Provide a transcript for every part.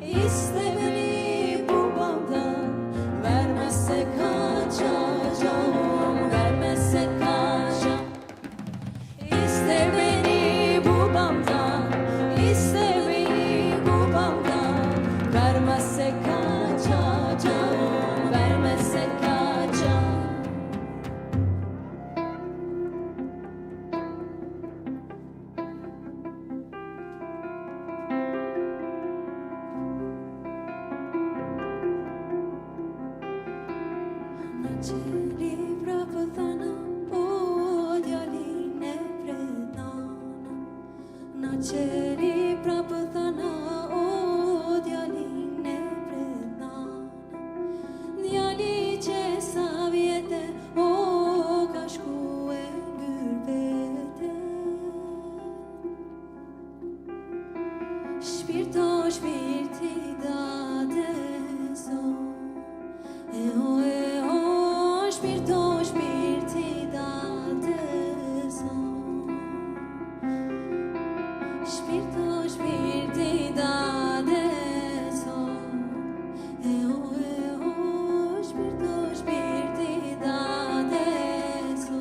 İste beni bu baldan, vermezse kaçacağım, vermezse kaçacağım. İste beni bu baldan, iste beni bu baldan, vermezse kaçacağım, vermezse kaçacağım. Naceli prapatana odiali nepredana. Naceli prapatana odiali nepredana. Dialice saviete o cașcu e gârbete. Spirito spiriti da deso. Spirito spiriti da deso. Spirito spiriti da deso. Spirito spiriti da deso.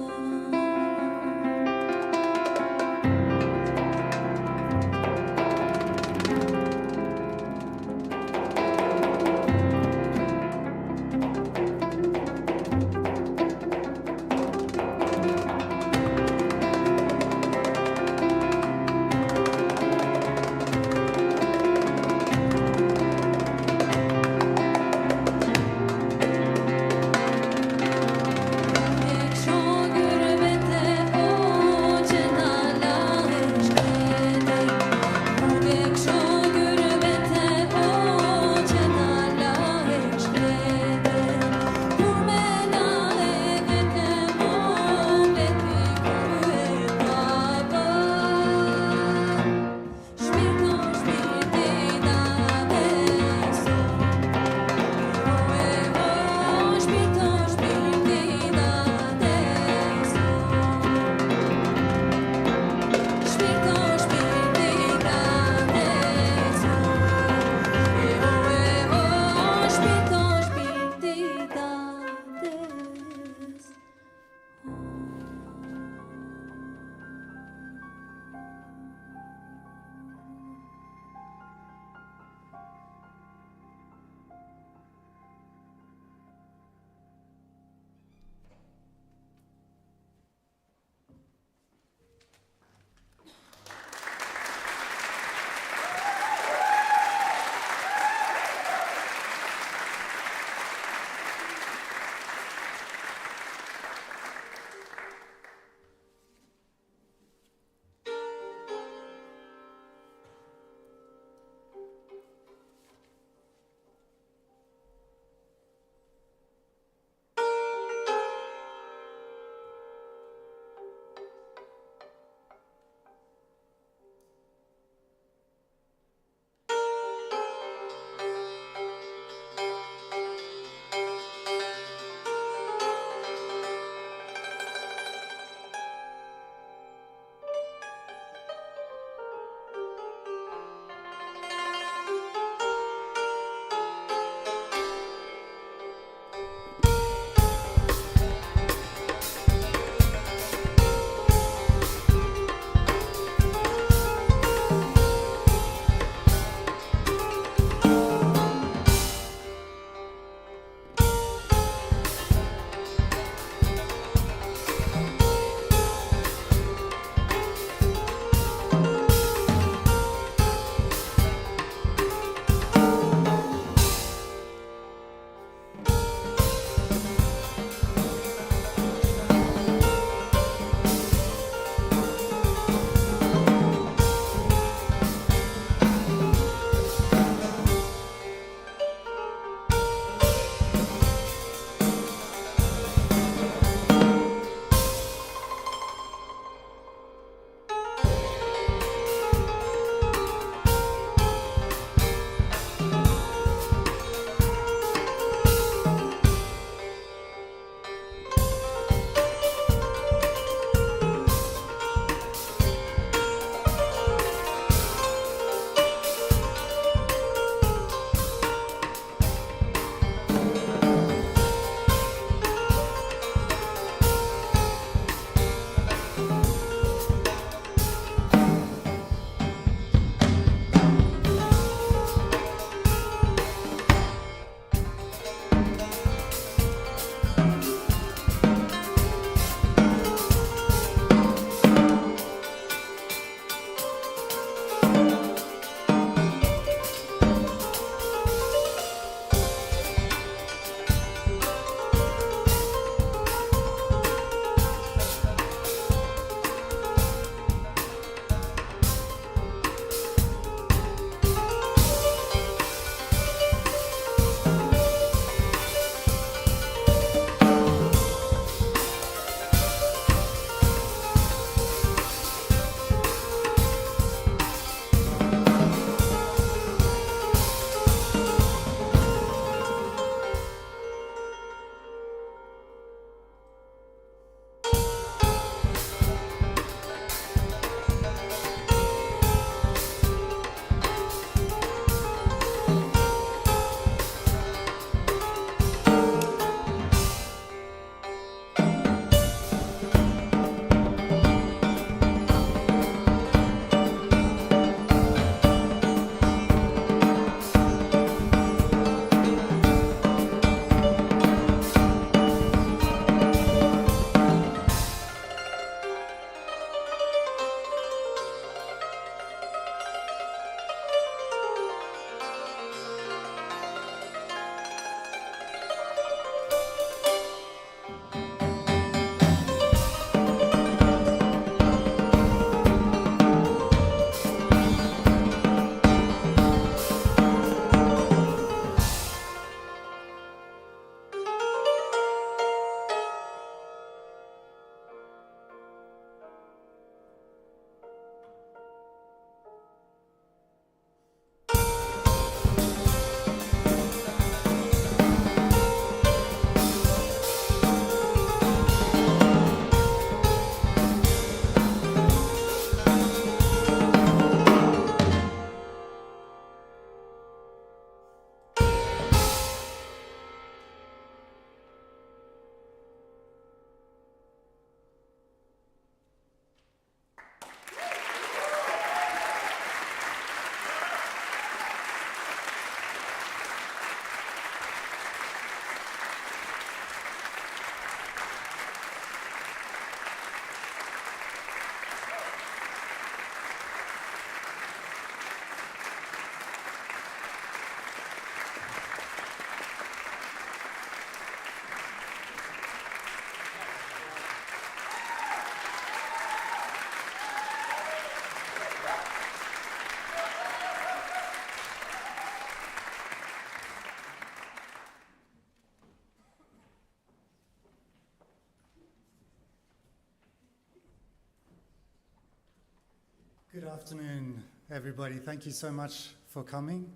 Good afternoon, everybody. Thank you so much for coming,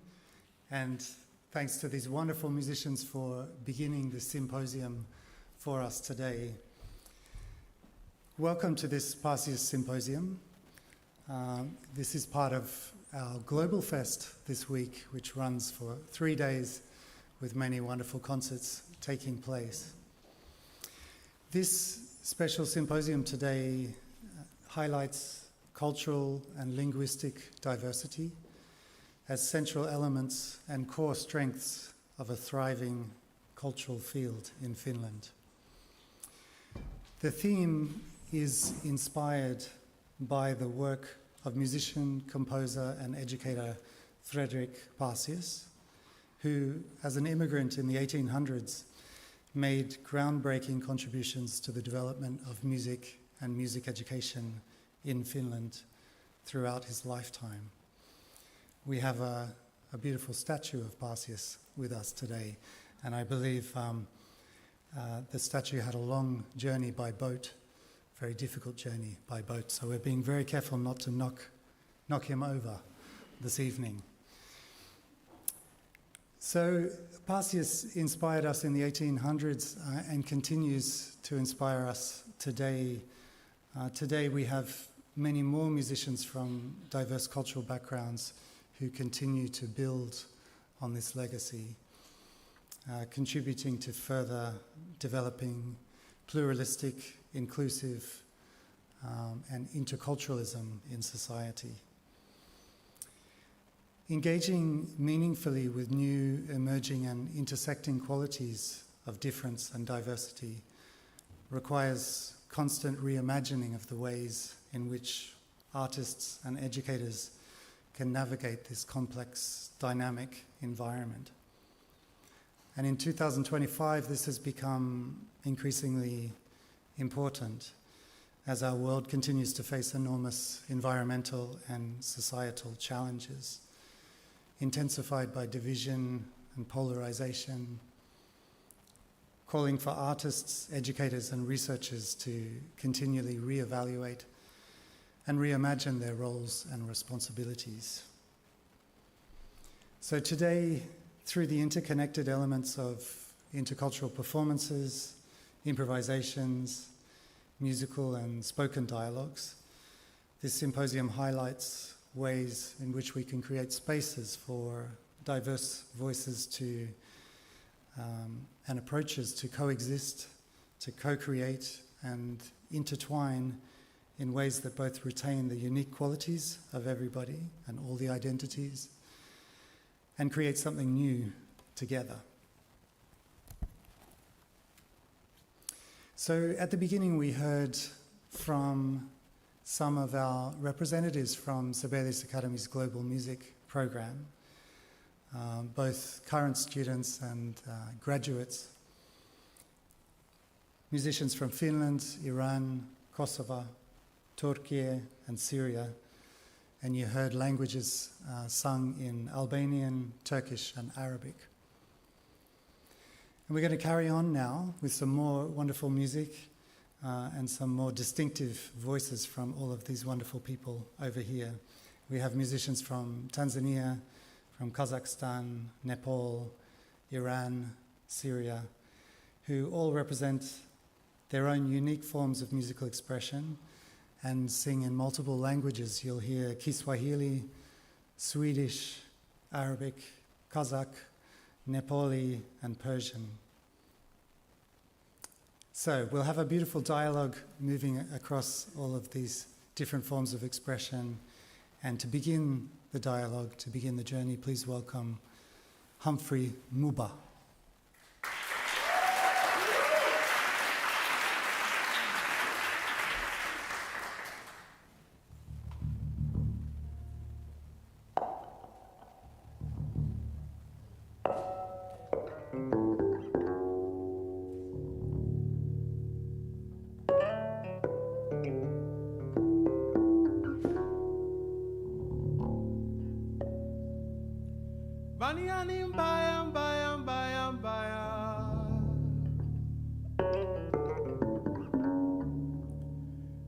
and thanks to these wonderful musicians for beginning the symposium for us today. Welcome to this Pacius Symposium. This is part of our Global Fest this week, which runs for 3 days with many wonderful concerts taking place. This special symposium today highlights cultural and linguistic diversity as central elements and core strengths of a thriving cultural field in Finland. The theme is inspired by the work of musician, composer, and educator Fredrik Pacius, who, as an immigrant in the 1800s, made groundbreaking contributions to the development of music and music education in Finland throughout his lifetime. We have a beautiful statue of Pacius with us today, and I believe the statue had a long journey by boat, very difficult journey by boat, so we're being very careful not to knock him over this evening. So Pacius inspired us in the 1800s and continues to inspire us today. Today we have many more musicians from diverse cultural backgrounds who continue to build on this legacy, contributing to further developing pluralistic, inclusive, and interculturalism in society. Engaging meaningfully with new, emerging, and intersecting qualities of difference and diversity requires constant reimagining of the ways in which artists and educators can navigate this complex, dynamic environment. And in 2025, this has become increasingly important as our world continues to face enormous environmental and societal challenges, intensified by division and polarisation, calling for artists, educators, and researchers to continually reevaluate and reimagine their roles and responsibilities. So today, through the interconnected elements of intercultural performances, improvisations, musical and spoken dialogues, this symposium highlights ways in which we can create spaces for diverse voices to and approaches to coexist, to co-create and intertwine in ways that both retain the unique qualities of everybody and all the identities and create something new together. So at the beginning we heard from some of our representatives from Sibelius Academy's Global Music Program, both current students and graduates, musicians from Finland, Iran, Kosovo, Turkey, and Syria, and you heard languages sung in Albanian, Turkish, and Arabic. And we're going to carry on now with some more wonderful music and some more distinctive voices from all of these wonderful people over here. We have musicians from Tanzania, from Kazakhstan, Nepal, Iran, Syria, who all represent their own unique forms of musical expression and sing in multiple languages. You'll hear Kiswahili, Swedish, Arabic, Kazakh, Nepali, and Persian. So we'll have a beautiful dialogue moving across all of these different forms of expression. And to begin the dialogue, to begin the journey, please welcome Humphrey Muba.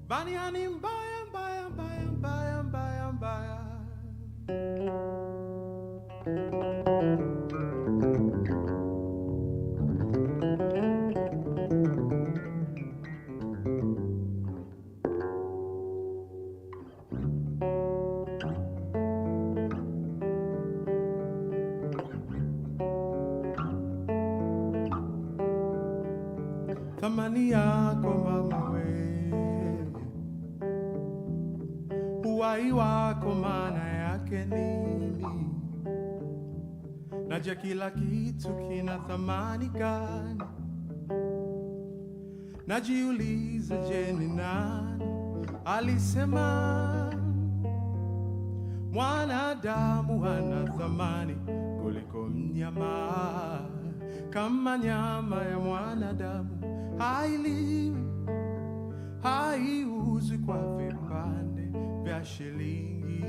Bani hanim bayam bayam bayam bayam bayam Thamani yako mama we, uhai wako maana yake nini? Naja kila kitu kina thamani gani? Najiuliza, je, ni nani alisema mwanadamu ana thamani kuliko mnyama? Kama nyama ya mwanadamu hailiwi, haiuzwi kwa vipande vya shilingi,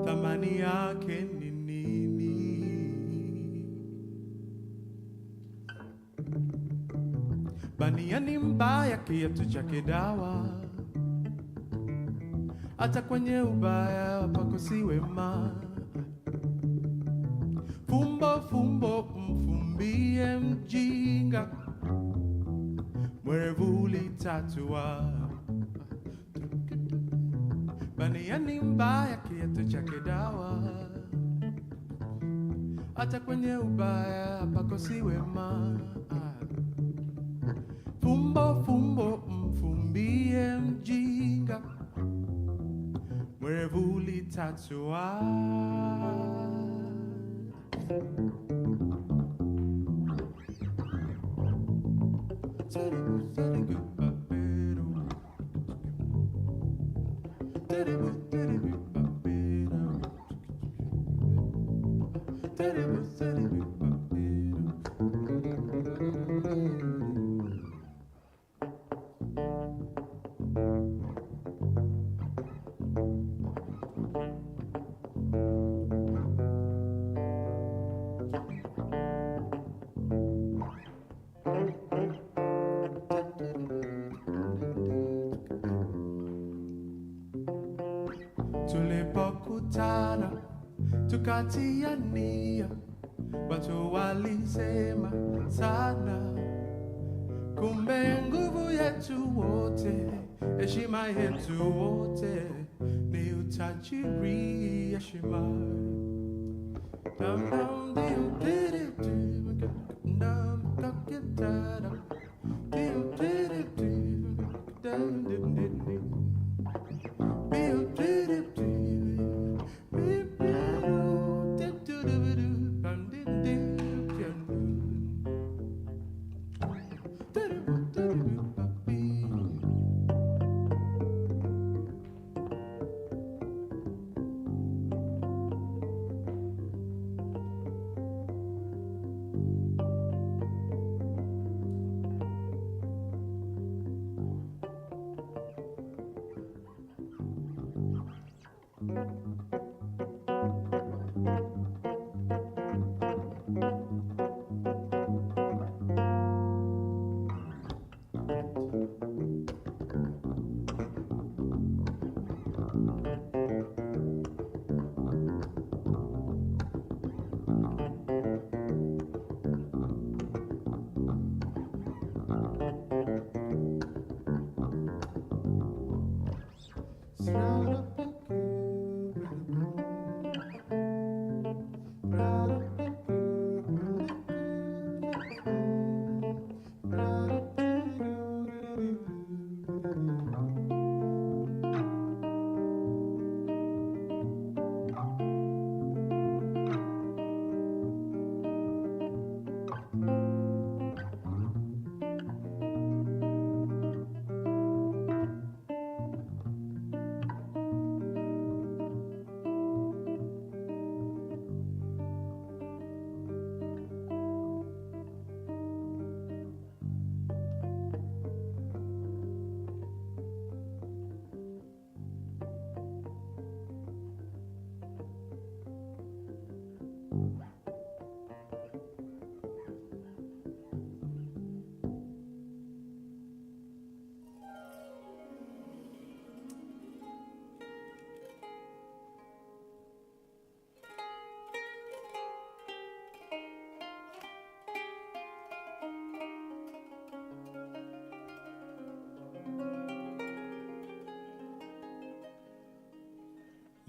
thamani yake ni nini? Bania ni mbaya, kiatu chake dawa, hata kwenye ubaya pakosi wema. Fumbo fumbo mfumbie mjinga, mwerevu litatua. Bania ni mbaya, kiatu chake dawa, hata kwenye ubaya pakosi wema. Fumbo fumbo mfumbie mjinga, mwerevu litatua. Tulipokutana tukatia nia, watu walisema sana, kumbe nguvu yetu wote, heshima yetu wote ni utajiri. Heshima dum dum dim dim dim dum dum dum dim dim dim dum dim dim dim.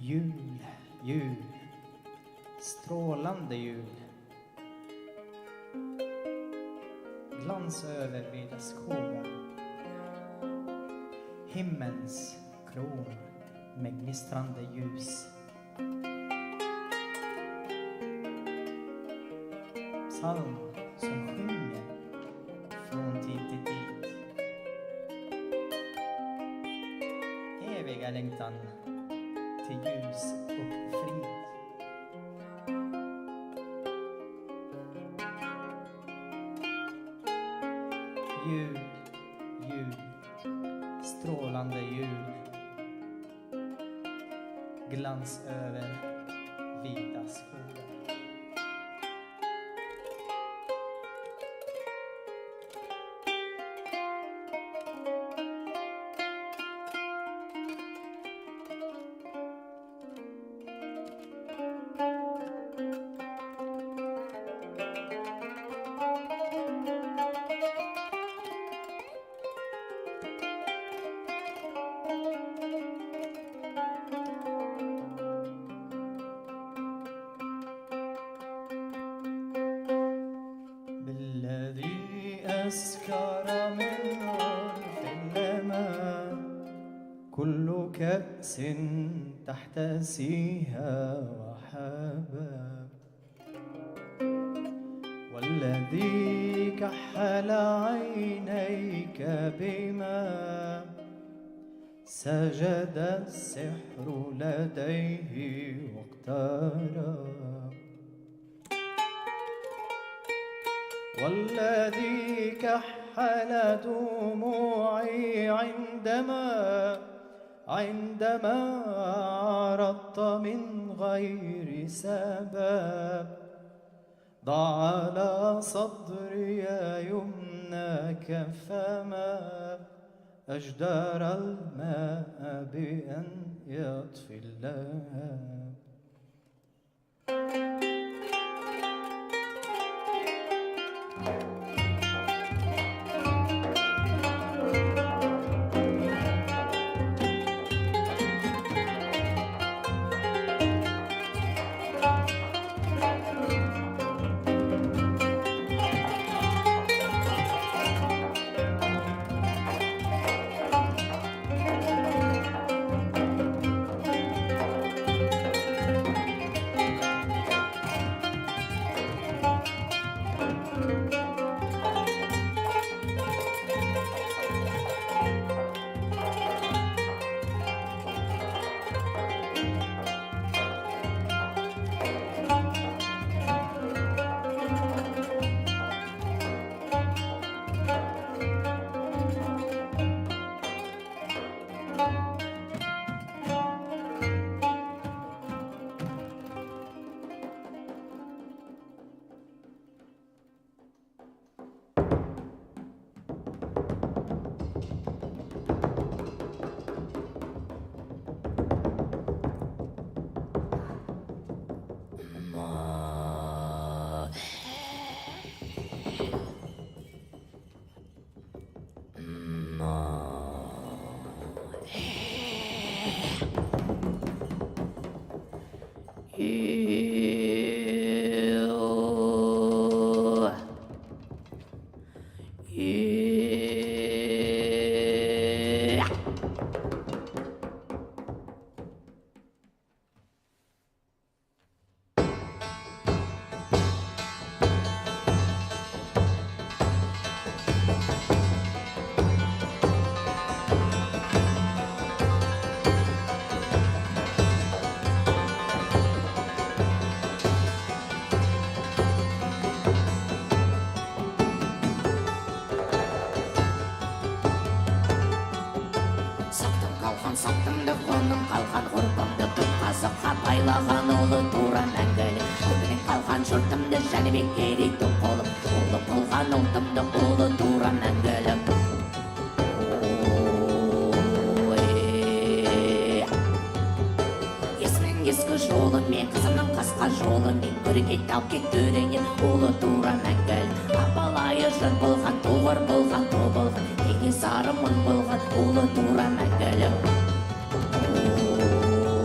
Jul, jul, strålande jul. Glans över vida skogar. Himmelens kronor med gnistrande ljus. Psalm som sjunger från tid till tid. Eviga längtan till ljus och frid. Jul, jul, strålande jul. Glans över vida skogar. أسكر من عرف اللمى كل كأس تحتسيها وحباب والذي كحل عينيك بما سجد السحر لديه واقترب والذي كحل دموعي عندما عرضت من غير سبب ضع على صدري يمناك فما أجدر الماء بأن يطفي اللهب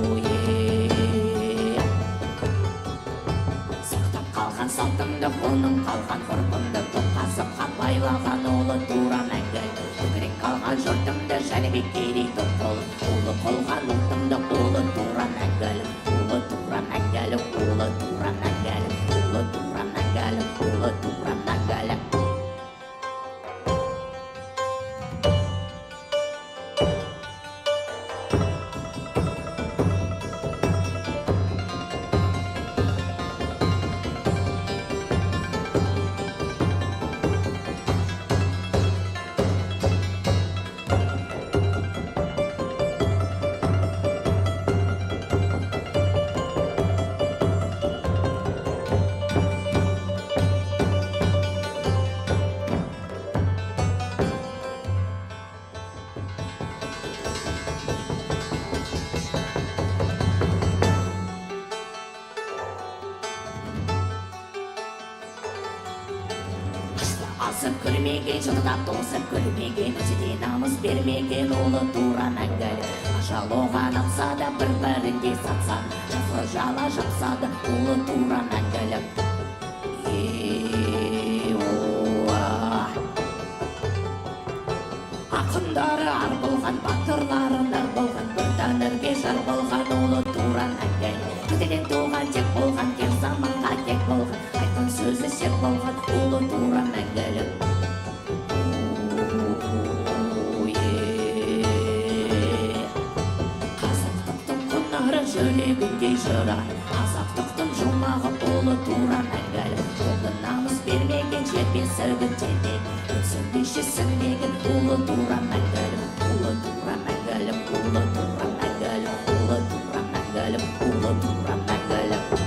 Oh yeah. жұртымды құлның қалған ғұрпымды тоқасыпқа байлаған ұлы тура мәңгілік көкірек қалған жұртымды жәнібеккедей топ қылып ұлы қылған ұлтымды ұлы тура мәңгілік ұлы тура мәңгілік ұлы тура мәңгілік ұлы тура мәңгілік ұлы тура мәңгілік. Асып күлмеген, жылдап тосып күлмеген, өтеде намыс бермеген ұлы тура мәңгілік. Ажал оған атса да бір-бірінде сатса, жазғы жала жапса да ұлы тура мәңгілік. Ақындары ар болған, батырлары нар болған, бір тәңірге жар болған ұлы тура мәңгілік. Көтеден туған тек болған, кер заманға тек болған, айтқан сөзі сер болған ұлы тура мәңгілік. Қазақтықтың құнары жүрегінде жырар, қазақтықтың жұмағы ұлы тура мәңгілік. Жолды намыс бермеген, жер бесігін термеген, өтсінбеші сіңбеген ұлы тура мәңгілік. Ұлы тура мәңгілік, ұлы тура мәңгілік, ұлы тура мәңгілік, ұлы тура мәңгілік.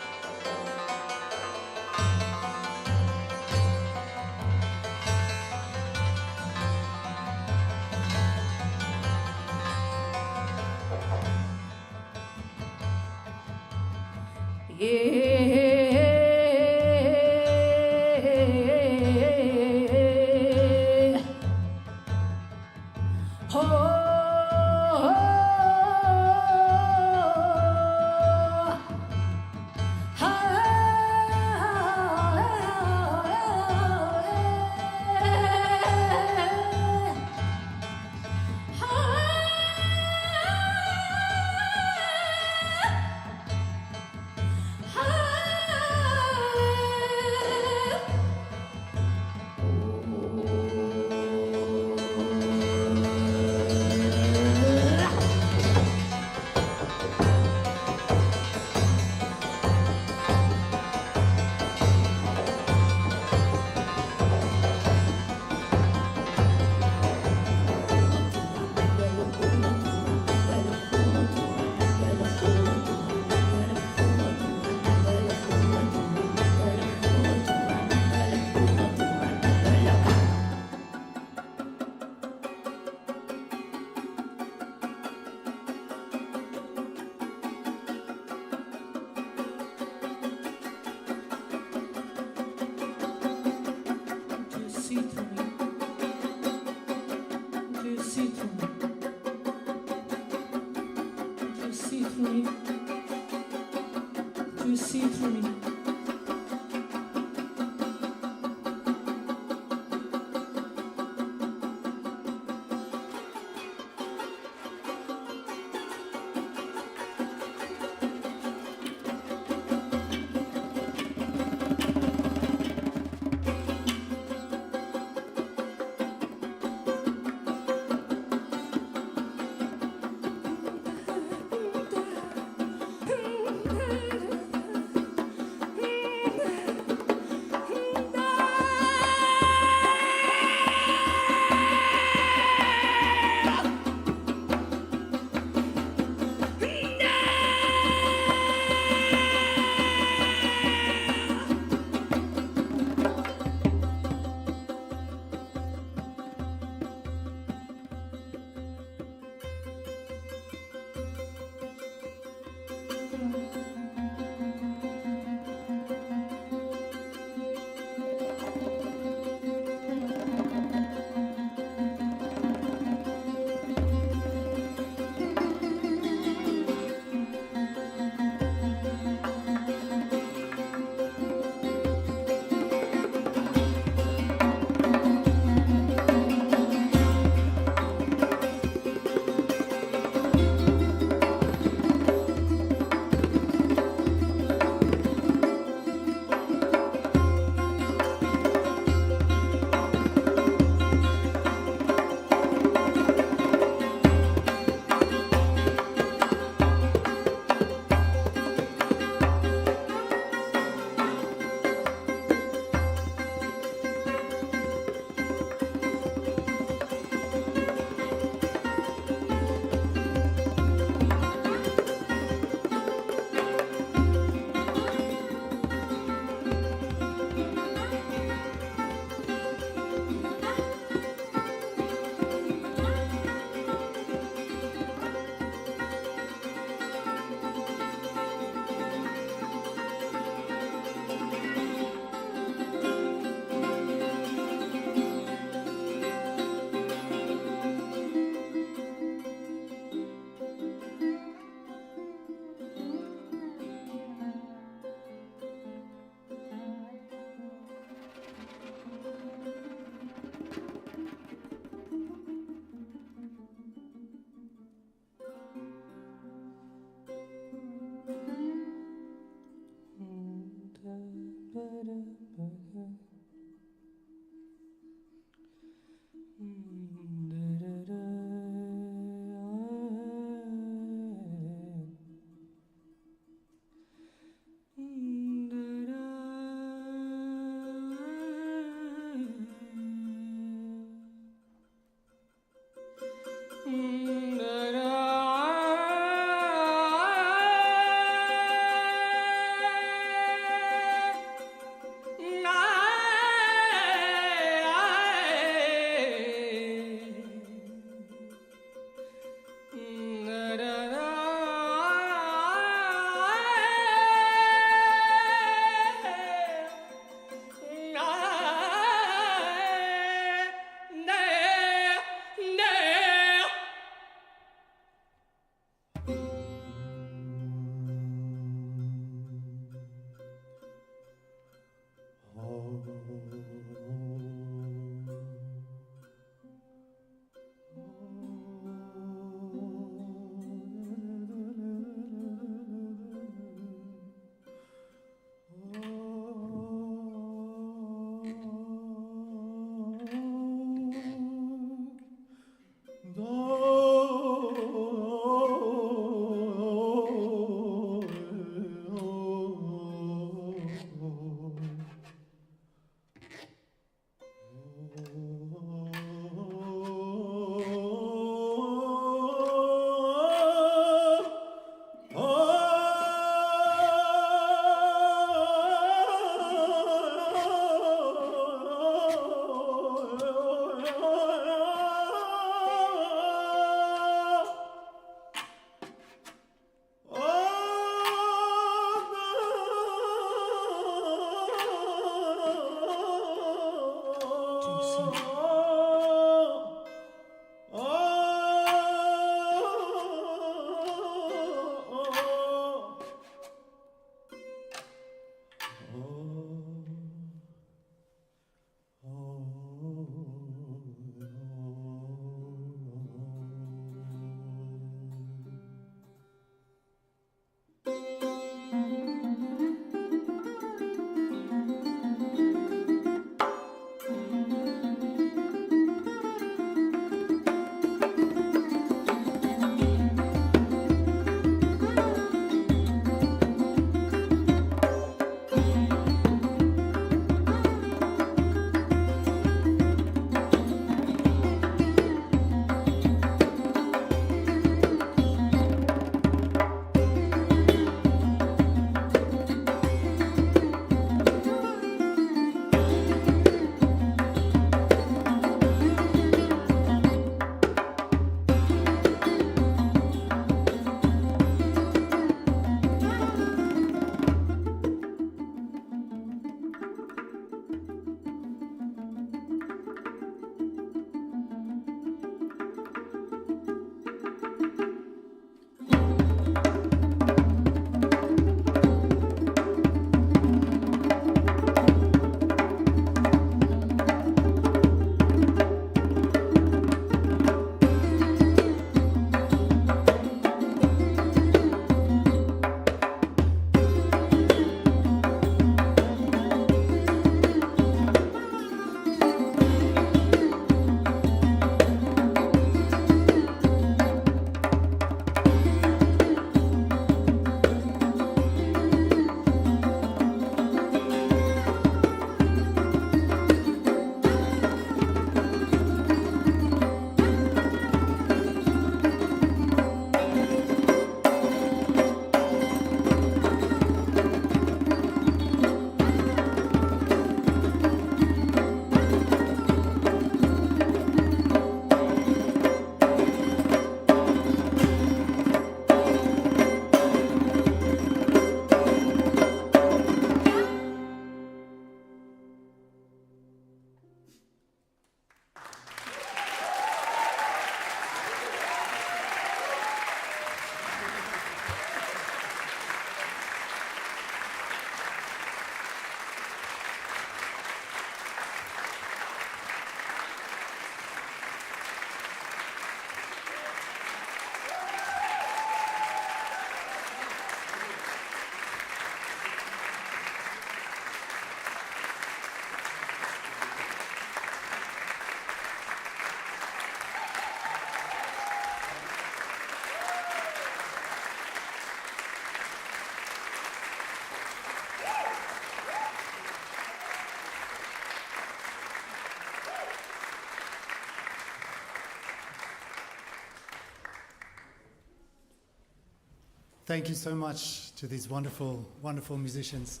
Thank you so much to these wonderful, wonderful musicians.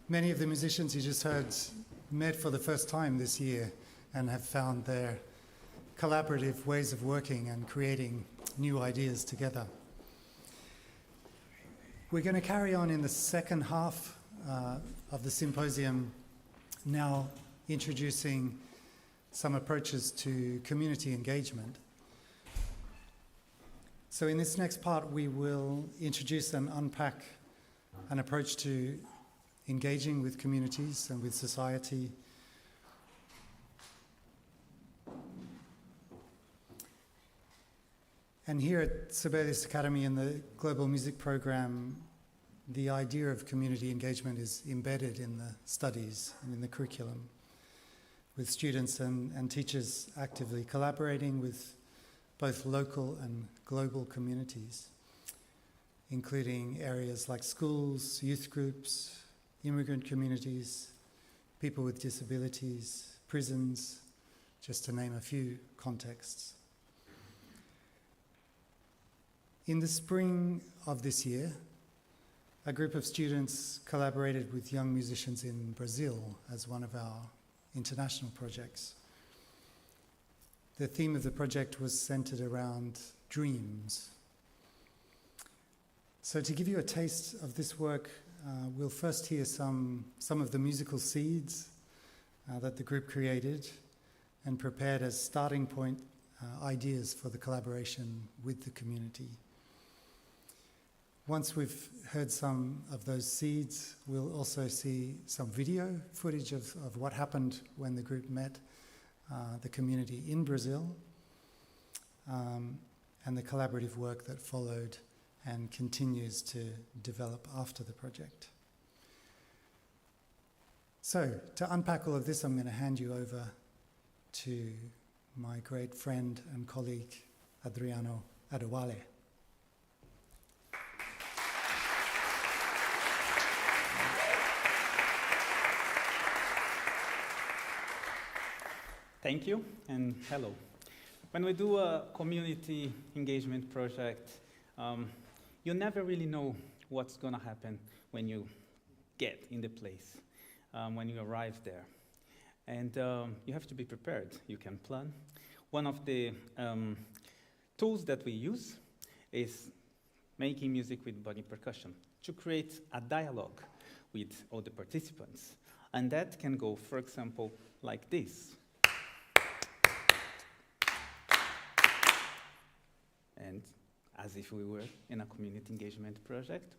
Many of the musicians you just heard met for the first time this year and have found their collaborative ways of working and creating new ideas together. We're going to carry on in the second half of the symposium, now introducing some approaches to community engagement. So in this next part, we will introduce and unpack an approach to engaging with communities and with society. And here at Sibelius Academy in the Global Music Program, the idea of community engagement is embedded in the studies and in the curriculum, with students and teachers actively collaborating with both local and global communities, including areas like schools, youth groups, immigrant communities, people with disabilities, prisons, just to name a few contexts. In the spring of this year, a group of students collaborated with young musicians in Brazil as one of our international projects. The theme of the project was centered around dreams. So to give you a taste of this work, we'll first hear some of the musical seeds that the group created and prepared as starting point ideas for the collaboration with the community. Once we've heard some of those seeds, we'll also see some video footage of what happened when the group met the community in Brazil, and the collaborative work that followed and continues to develop after the project. So, to unpack all of this, I'm going to hand you over to my great friend and colleague, Adriano Adewale. Thank you, and hello. When we do a community engagement project, you never really know what's going to happen when you get in the place, when you arrive there. And you have to be prepared. You can plan. One of the tools that we use is making music with body percussion to create a dialogue with all the participants. And that can go, for example, like this. And as if we were in a community engagement project.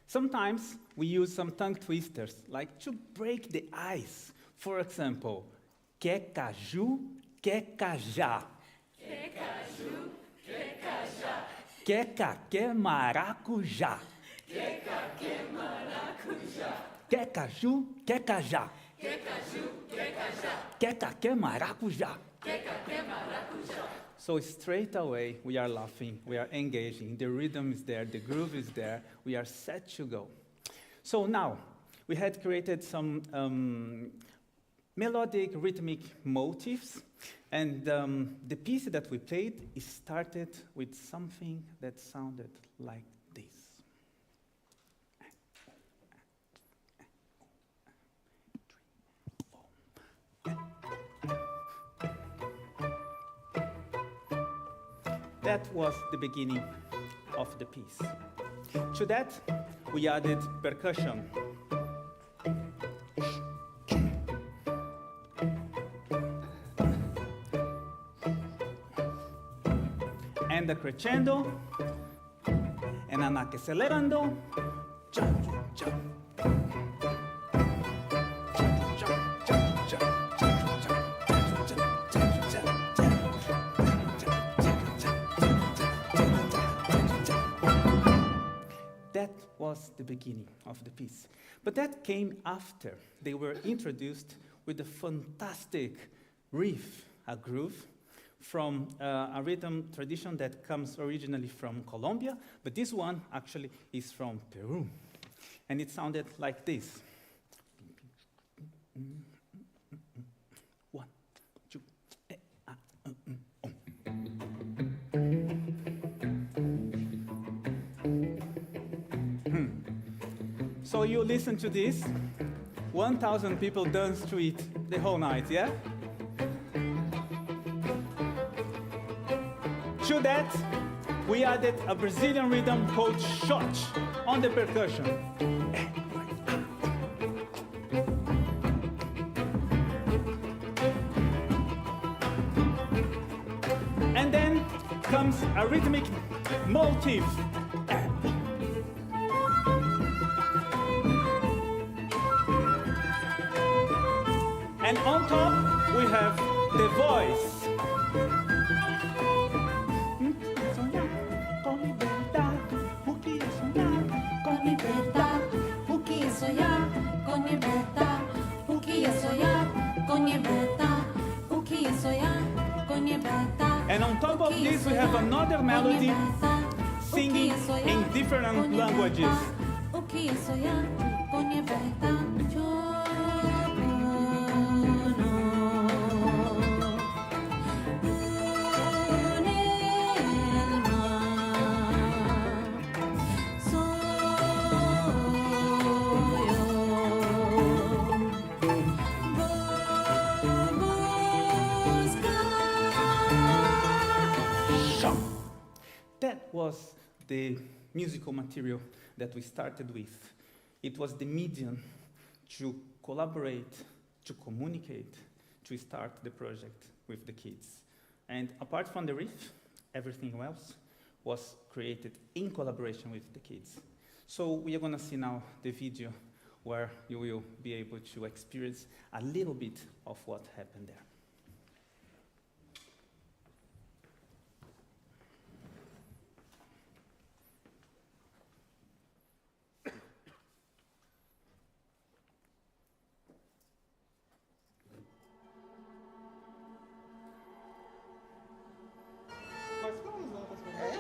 Sometimes we use some tongue twisters, like to break the ice. For example, que caju, que cajá. Que caju, que cajá. Que caque maracujá. Que caque maracujá. Que caju, que cajá. Que caju, que cajá. Que caque maracujá. Que caque maracujá. So straight away, we are laughing, we are engaging, the rhythm is there, the groove is there, we are set to go. So now, we had created some melodic, rhythmic motifs, and the piece that we played is started with something that sounded like this. That was the beginning of the piece. To that, we added percussion. And a crescendo, and an accelerando. That was the beginning of the piece. But that came after they were introduced with a fantastic riff, a groove, from a rhythm tradition that comes originally from Colombia, but this one actually is from Peru. And it sounded like this. 1, So you listen to this. 1,000 people dance to it the whole night, yeah? To that, we added a Brazilian rhythm called shot on the percussion. And then comes a rhythmic motif. And on top, we have the voice. Com liberdade, o que é sonhar? Com liberdade, o que é sonhar? Com liberdade, o que é sonhar? Com liberdade, o que é sonhar? Com liberdade. And on top of this, we have another melody singing in different languages. O que é sonhar? Com liberdade. That was the musical material that we started with. It was the medium to collaborate, to communicate, to start the project with the kids. And apart from the riff, everything else was created in collaboration with the kids. So we are going to see now the video where you will be able to experience a little bit of what happened there.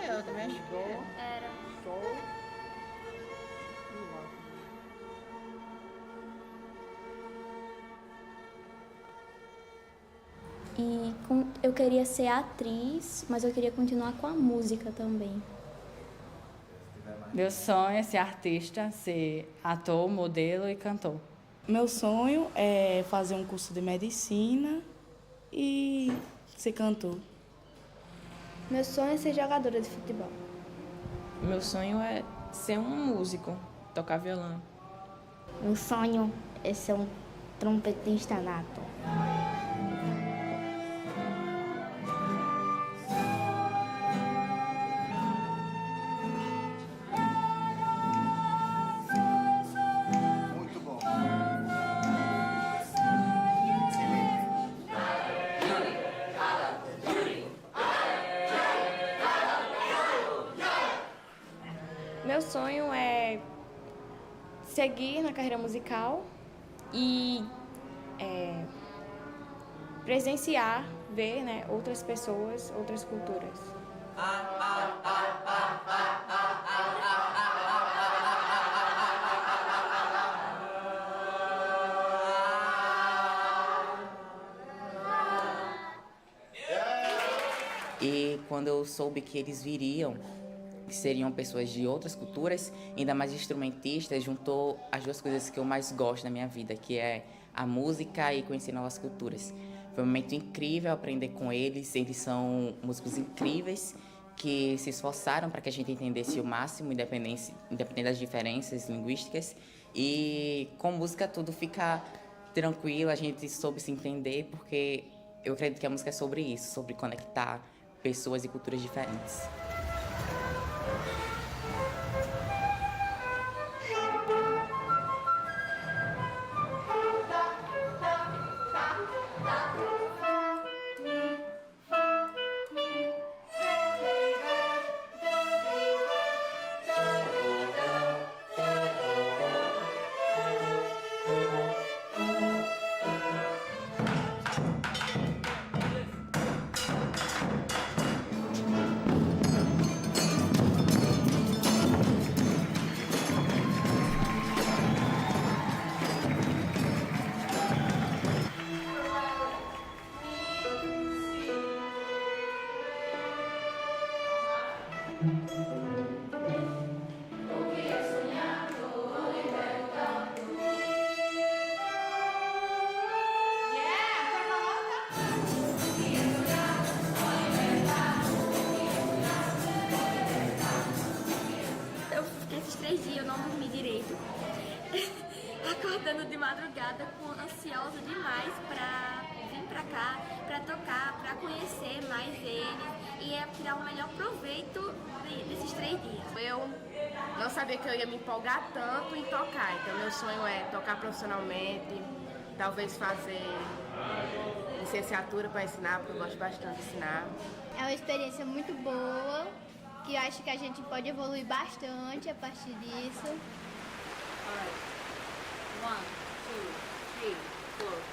Eu também acho que Era. Sol e Lá. E eu queria ser atriz, mas eu queria continuar com a música também. Meu sonho é ser artista, ser ator, modelo e cantor. Meu sonho é fazer um curso de medicina e ser cantor. Meu sonho é ser jogadora de futebol. Meu sonho é ser um músico, tocar violão. Meu sonho é ser um trompetista nato. Meu sonho é seguir na carreira musical e presenciar, ver, né, outras pessoas, outras culturas. E quando eu soube que eles viriam, que seriam pessoas de outras culturas, ainda mais instrumentistas, juntou as duas coisas que eu mais gosto na minha vida, que é a música e conhecer novas culturas. Foi um momento incrível aprender com eles, eles são músicos incríveis, que se esforçaram para que a gente entendesse o máximo, independente das diferenças linguísticas, e com música tudo fica tranquilo, a gente soube se entender, porque eu acredito que a música é sobre isso, sobre conectar pessoas e culturas diferentes. dia eu não dormi direito, acordando de madrugada, ansiosa demais pra vir pra cá, pra tocar, pra conhecer mais eles e tirar o melhor proveito desses 3 dias. Eu não sabia que eu ia me empolgar tanto em tocar, então meu sonho é tocar profissionalmente, talvez fazer licenciatura para ensinar, porque eu gosto bastante de ensinar. É uma experiência muito boa, que eu acho que a gente pode evoluir bastante a partir disso. 1, 2, 3, 4.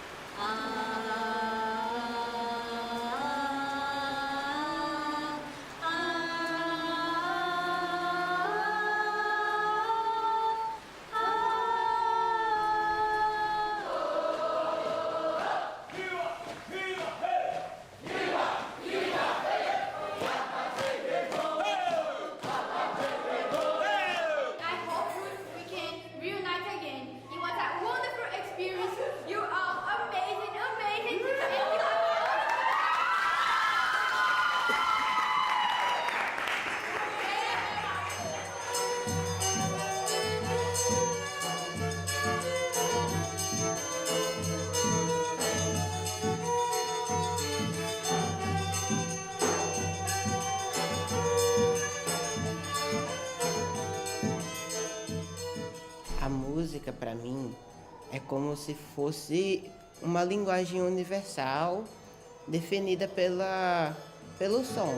A música, para mim, é como se fosse uma linguagem universal definida pelo som.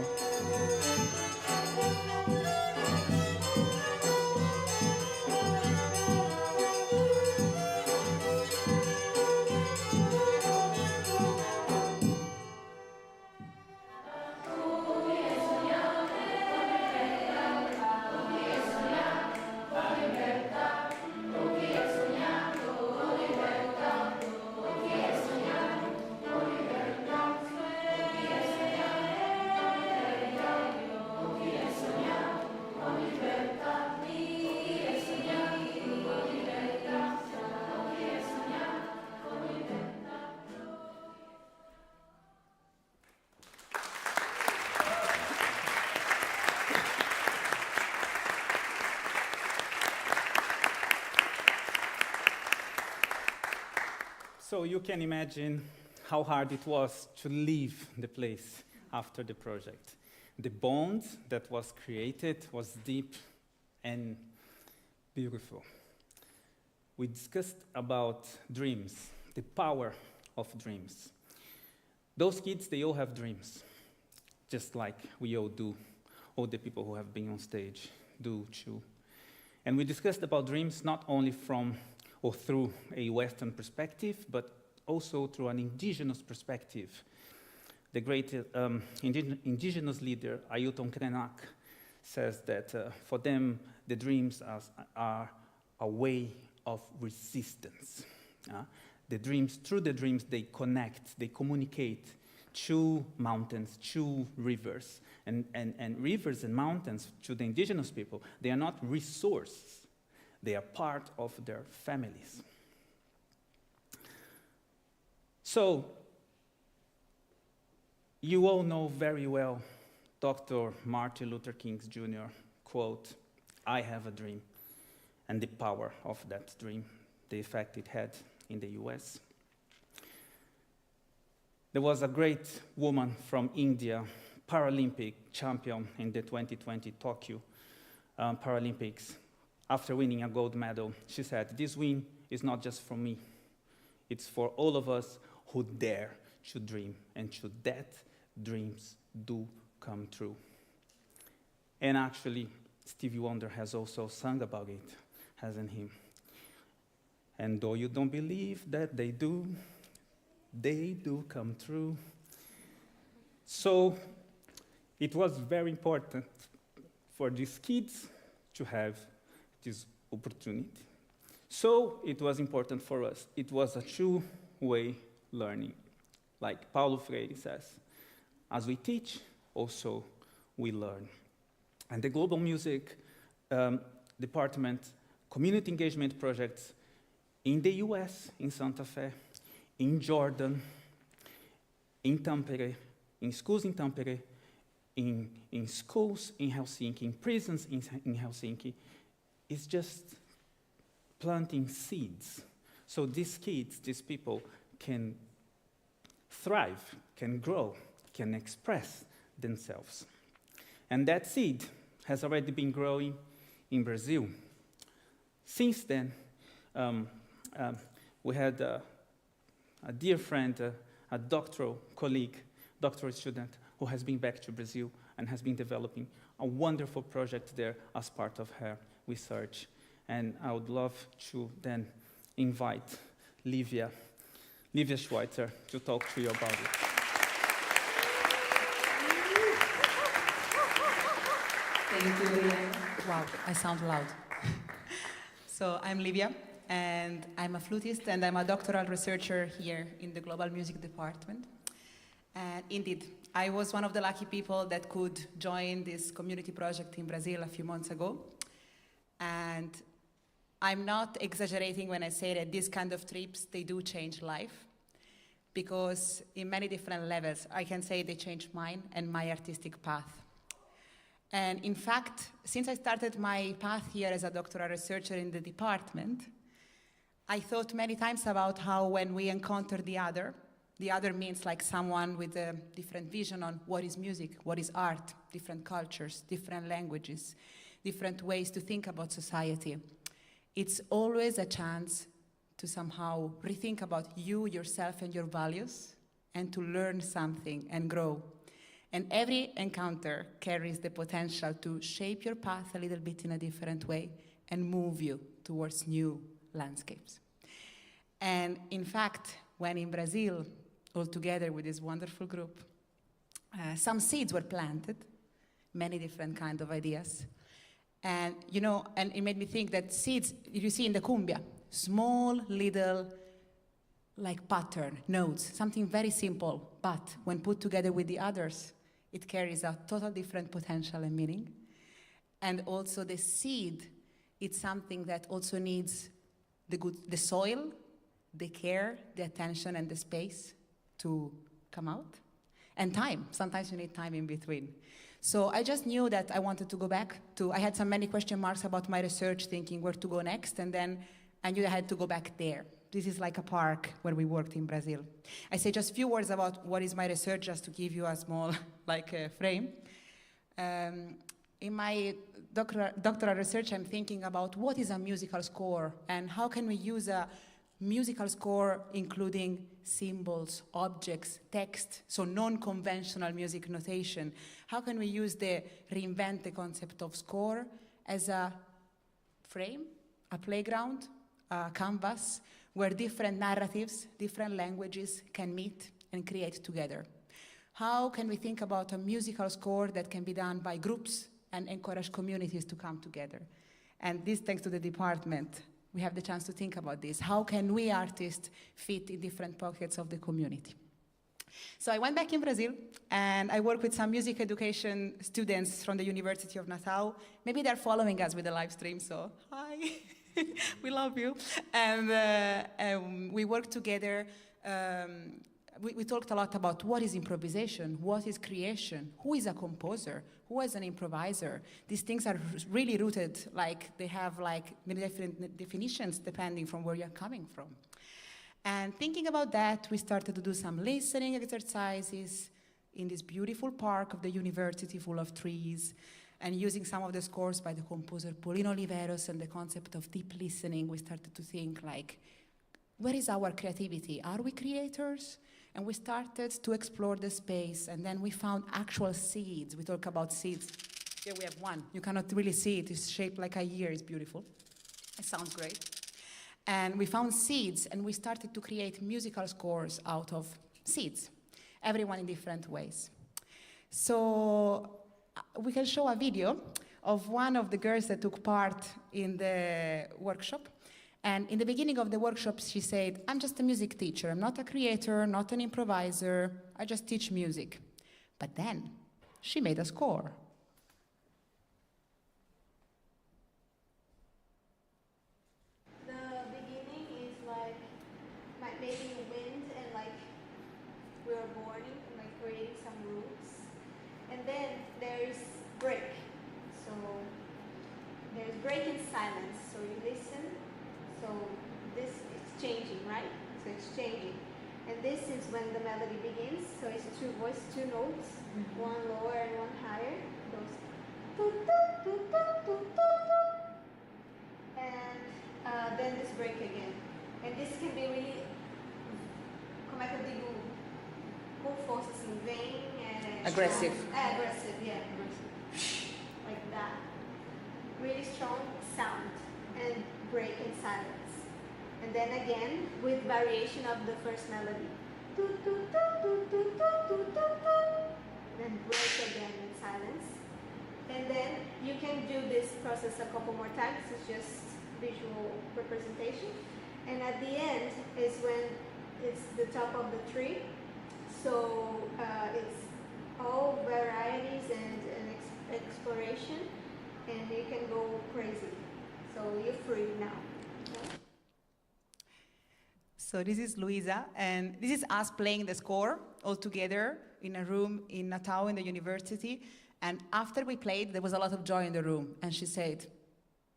So you can imagine how hard it was to leave the place after the project. The bond that was created was deep and beautiful. We discussed about dreams, the power of dreams. Those kids, they all have dreams, just like we all do. All the people who have been on stage do too. And we discussed about dreams not only from or through a Western perspective, but also through an indigenous perspective. The great indigenous leader, Ailton Krenak, says that for them, the dreams are a way of resistance. Through the dreams, they connect, they communicate to mountains, to rivers. And rivers and mountains, to the indigenous people, they are not resources. They are part of their families. So, you all know very well Dr. Martin Luther King Jr. quote, "I have a dream," and the power of that dream, the effect it had in the US. There was a great woman from India, Paralympic champion in the 2020 Tokyo Paralympics. After winning a gold medal, she said, "This win is not just for me. It's for all of us who dare to dream, and to that dreams do come true." And actually, Stevie Wonder has also sung about it, hasn't he? And though you don't believe that they do come true. So it was very important for these kids to have this opportunity. So it was important for us. It was a two-way learning. Like Paulo Freire says, as we teach, also we learn. And the Global Music Department community engagement projects in the US, in Santa Fe, in Jordan, in Tampere, in schools in Tampere, in schools in Helsinki, in prisons in Helsinki, is just planting seeds. So these kids, these people, can thrive, can grow, can express themselves. And that seed has already been growing in Brazil. Since then, we had a dear friend, a doctoral colleague, doctoral student, who has been back to Brazil and has been developing a wonderful project there as part of her research. And I would love to then invite Livia Schweitzer to talk to you about it. Thank you, Livia. Wow, I sound loud. So I'm Livia, and I'm a flutist, and I'm a doctoral researcher here in the Global Music Department. And indeed, I was one of the lucky people that could join this community project in Brazil a few months ago. And I'm not exaggerating when I say that these kind of trips, they do change life. Because in many different levels, I can say they changed mine and my artistic path. And in fact, since I started my path here as a doctoral researcher in the department, I thought many times about how when we encounter the other means like someone with a different vision on what is music, what is art, different cultures, different languages, different ways to think about society. It's always a chance to somehow rethink about you, yourself, and your values, and to learn something and grow. And every encounter carries the potential to shape your path a little bit in a different way and move you towards new landscapes. And in fact, when in Brazil, all together with this wonderful group, some seeds were planted, many different kinds of ideas. And, and it made me think that seeds, you see in the cumbia, small, little, like pattern, notes, something very simple, but when put together with the others, it carries a total different potential and meaning. And also the seed, it's something that also needs the soil, the care, the attention, and the space to come out. And time, sometimes you need time in between. So I just knew that I wanted to go back I had many question marks about my research, thinking where to go next, and then I knew I had to go back there. This is like a park where we worked in Brazil. I say just a few words about what is my research, just to give you a small frame. In my doctoral research, I'm thinking about what is a musical score and how can we use a musical score including symbols, objects, text, so non-conventional music notation. How can we reinvent the concept of score as a frame, a playground, a canvas, where different narratives, different languages can meet and create together? How can we think about a musical score that can be done by groups and encourage communities to come together? And this, thanks to the department, we have the chance to think about this. How can we artists fit in different pockets of the community? So I went back in Brazil, and I work with some music education students from the University of Natal. Maybe they're following us with the live stream, so hi. We love you. And we worked together. We talked a lot about what is improvisation, what is creation, who is a composer, who is an improviser. These things are really rooted, they have many different definitions depending from where you're coming from. And thinking about that, we started to do some listening exercises in this beautiful park of the university full of trees, and using some of the scores by the composer Paulino Oliveros and the concept of deep listening, we started to think where is our creativity? Are we creators? And we started to explore the space, and then we found actual seeds. We talk about seeds. Here we have one. You cannot really see it. It's shaped like a year. It's beautiful. It sounds great. And we found seeds, and we started to create musical scores out of seeds, everyone in different ways. So we can show a video of one of the girls that took part in the workshop. And in the beginning of the workshop, she said, I'm just a music teacher. I'm not a creator, not an improviser. I just teach music. But then she made a score. The beginning is maybe wind and we were born and creating some roots. And then there is break. So there's break in silence. when the melody begins. So it's two voices, two notes, one lower and one higher. Goes toot, toot, toot, toot, toot, toot, toot. And then this break again. And this can be really, como é que eu digo, com força assim, bem Aggressive. Aggressive, yeah, aggressive. Like that. Really strong sound and break in silence. And then again with variation of the first melody. Toot, toot, toot, toot, toot, toot, toot, toot, toot. Then break again in silence. And then you can do this process a couple more times. It's just visual representation. And at the end is when it's the top of the tree. So it's all varieties and exploration, and you can go crazy. So you're free now. So this is Luisa, and this is us playing the score all together in a room in Natal in the university. And after we played, there was a lot of joy in the room. And she said,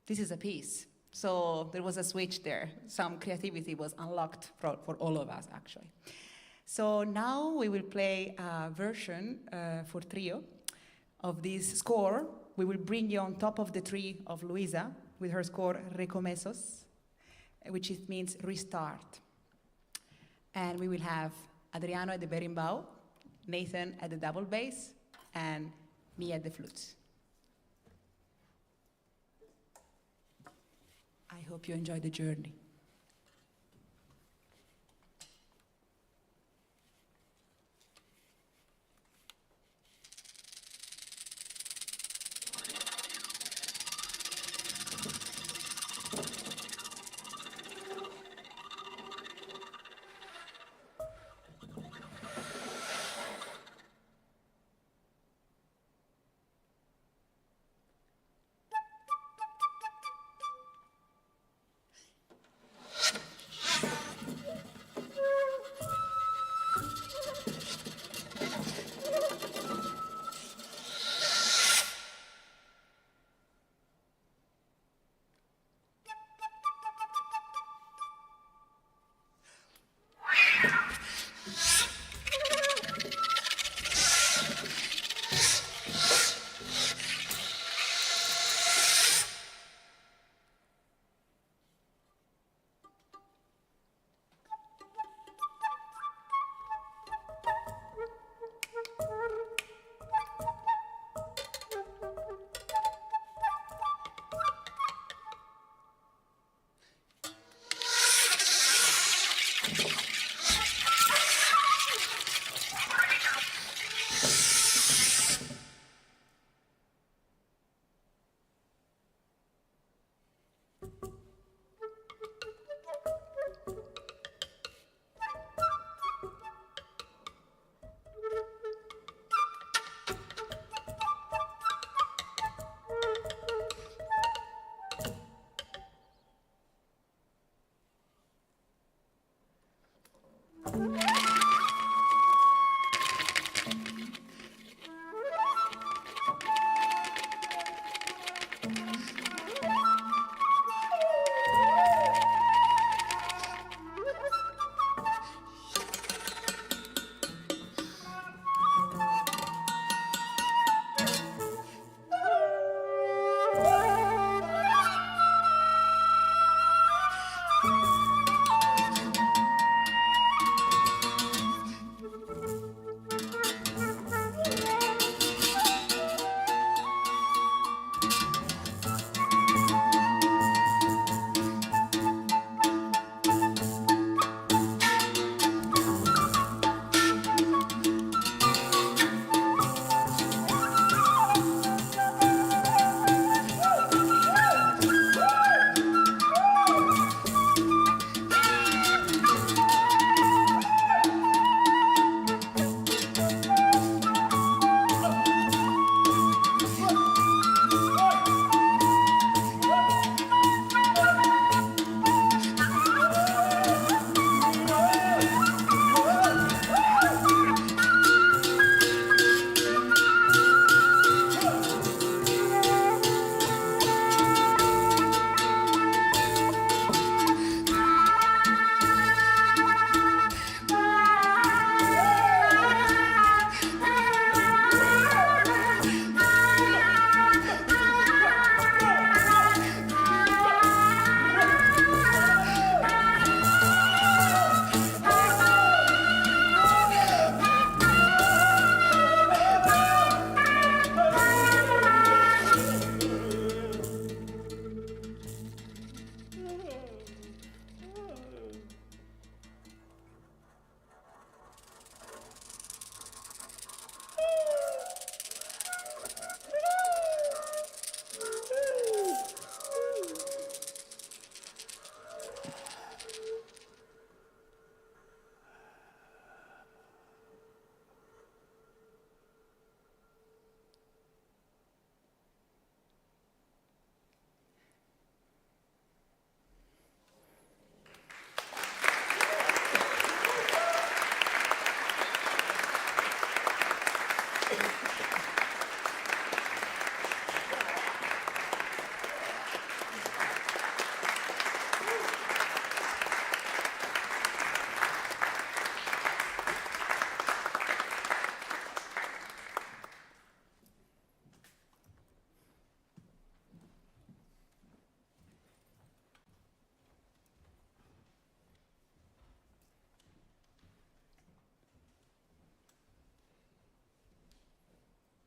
this is a piece. So there was a switch there. Some creativity was unlocked for all of us, actually. So now we will play a version for trio of this score. We will bring you on top of the tree of Luisa with her score Recomeços, which means restart. And we will have Adriano at the berimbau, Nathan at the double bass, and me at the flutes. I hope you enjoy the journey.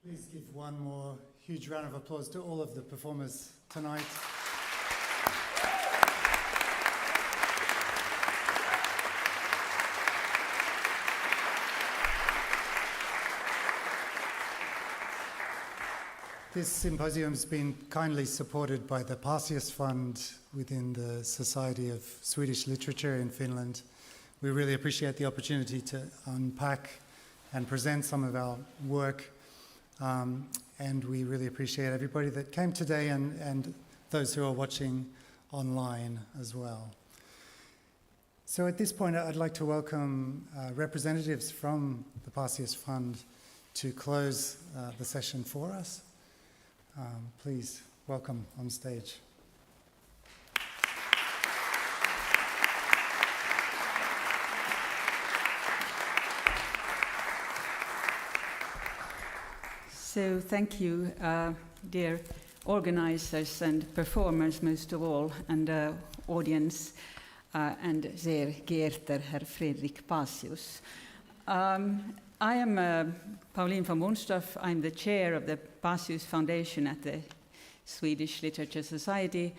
Please give one more huge round of applause to all of the performers tonight. This symposium has been kindly supported by the Pacius Fund within the Society of Swedish Literature in Finland. We really appreciate the opportunity to unpack and present some of our work, and we really appreciate everybody that came today and those who are watching online as well. So at this point, I'd like to welcome representatives from the Pacius Fund to close the session for us. Please welcome on stage. So thank you, dear organizers and performers most of all, and audience, and sehr geehrter Herr Fredrik Pacius. I am Pauline von Wunstorff. I'm the chair of the Pacius Foundation at the Swedish Literature Society.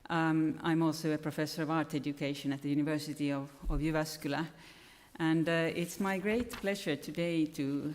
I'm also a professor of art education at the University of Jyväskylä. And it's my great pleasure today to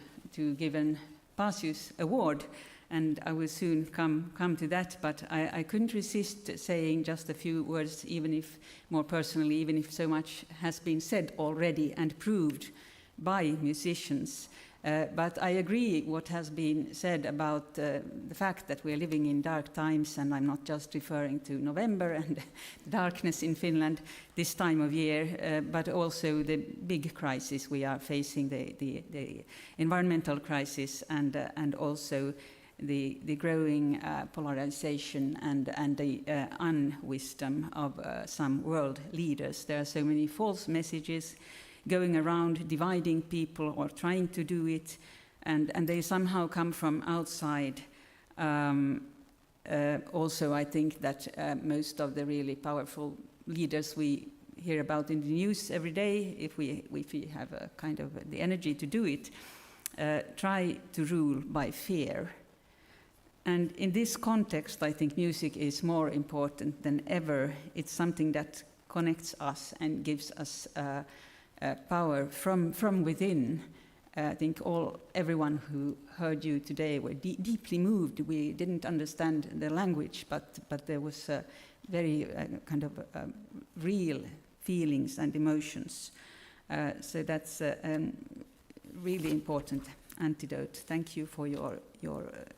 give an Pacius Award, and I will soon come to that, but I couldn't resist saying just a few words, even if more personally, even if so much has been said already and proved by musicians. But I agree what has been said about the fact that we are living in dark times, and I'm not just referring to November and darkness in Finland this time of year, but also the big crisis we are facing, the environmental crisis, and also the growing polarisation and the unwisdom of some world leaders. There are so many false messages going around dividing people or trying to do it, and they somehow come from outside. Also, I think that most of the really powerful leaders we hear about in the news every day, if we have a kind of the energy to do it, try to rule by fear. And in this context, I think music is more important than ever. It's something that connects us and gives us power from within. I think everyone who heard you today were deeply moved. We didn't understand the language, but there was very kind of real feelings and emotions. So that's a really important antidote. Thank you for your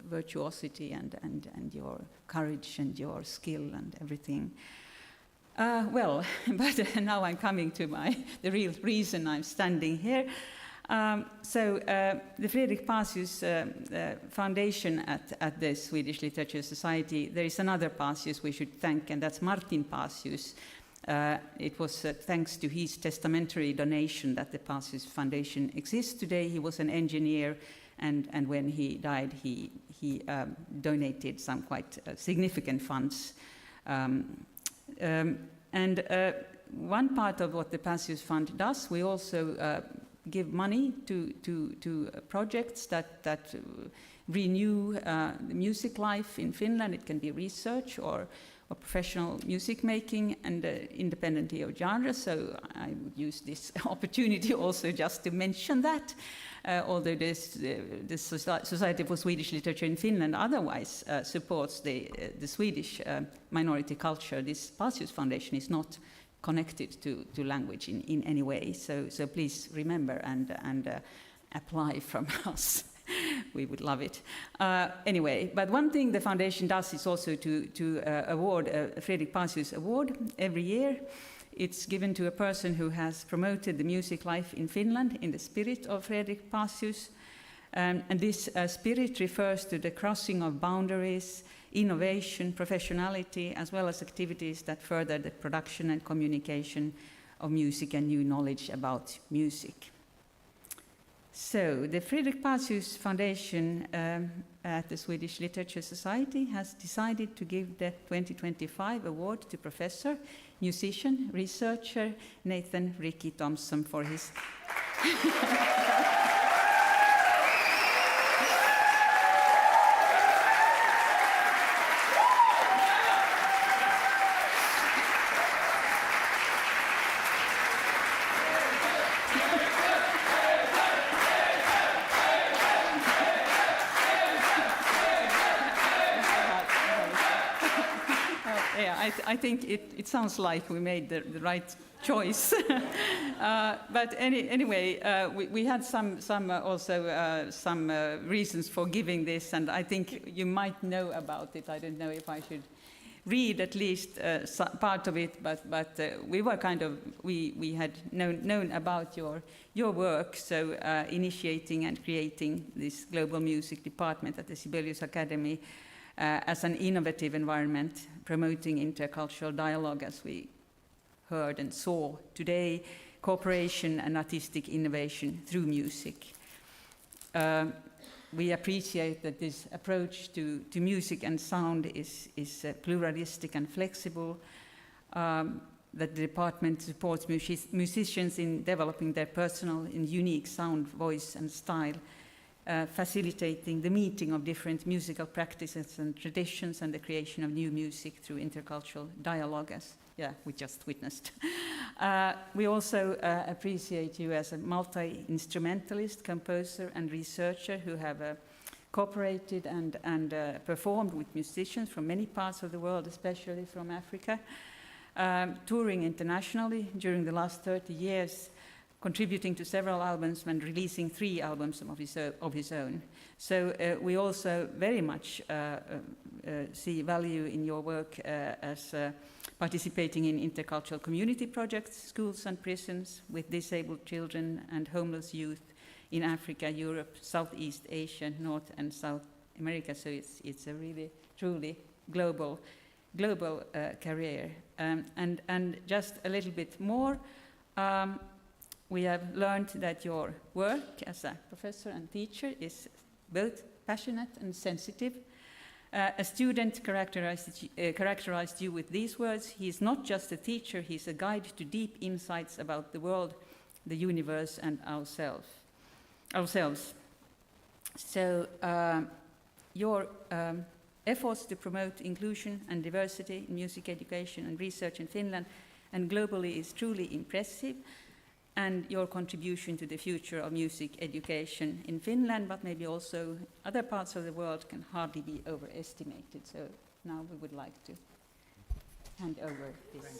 virtuosity and your courage and your skill and everything. Well, but now I'm coming to the real reason I'm standing here. So the Fredrik Pacius Foundation at the Swedish Literature Society, there is another Pacius we should thank, and that's Martin Pacius. It was thanks to his testamentary donation that the Pacius Foundation exists today. He was an engineer, and when he died, he donated some quite significant funds. And one part of what the Pacius Fund does, we also give money to projects that renew the music life in Finland. It can be research or professional music making, and independently of genre. So I would use this opportunity also just to mention that. Although the Society for Swedish Literature in Finland otherwise supports the Swedish minority culture, this Pacius Foundation is not connected to language in any way. So please remember and apply from us. We would love it. Anyway, but one thing the foundation does is also to award a Fredrik Pacius Award every year. It's given to a person who has promoted the music life in Finland in the spirit of Fredrik Pacius. And this spirit refers to the crossing of boundaries, innovation, professionality, as well as activities that further the production and communication of music and new knowledge about music. So the Fredrik Pacius Foundation at the Swedish Literature Society has decided to give the 2025 award to Professor, musician, researcher Nathan Ricky Thompson for his I think it sounds like we made the right choice. But anyway, we had some reasons for giving this, and I think you might know about it. I don't know if I should read at least part of it, but we were we had known about your work, so initiating and creating this global music department at the Sibelius Academy as an innovative environment promoting intercultural dialogue, as we heard and saw today, cooperation and artistic innovation through music. We appreciate that this approach to music and sound is pluralistic and flexible, that the department supports musicians in developing their personal and unique sound, voice and style, facilitating the meeting of different musical practices and traditions and the creation of new music through intercultural dialogue, as we just witnessed. We also appreciate you as a multi-instrumentalist, composer and researcher who have cooperated and performed with musicians from many parts of the world, especially from Africa, touring internationally during the last 30 years, contributing to several albums and releasing 3 albums of his own. So we also very much see value in your work as participating in intercultural community projects, schools and prisons with disabled children and homeless youth in Africa, Europe, Southeast Asia, North and South America. So it's a really, truly global career. And just a little bit more, we have learned that your work as a professor and teacher is both passionate and sensitive. A student characterized you with these words: he is not just a teacher, he is a guide to deep insights about the world, the universe, and ourselves. So your efforts to promote inclusion and diversity in music education and research in Finland and globally is truly impressive, and your contribution to the future of music education in Finland, but maybe also other parts of the world, can hardly be overestimated. So now we would like to hand over this.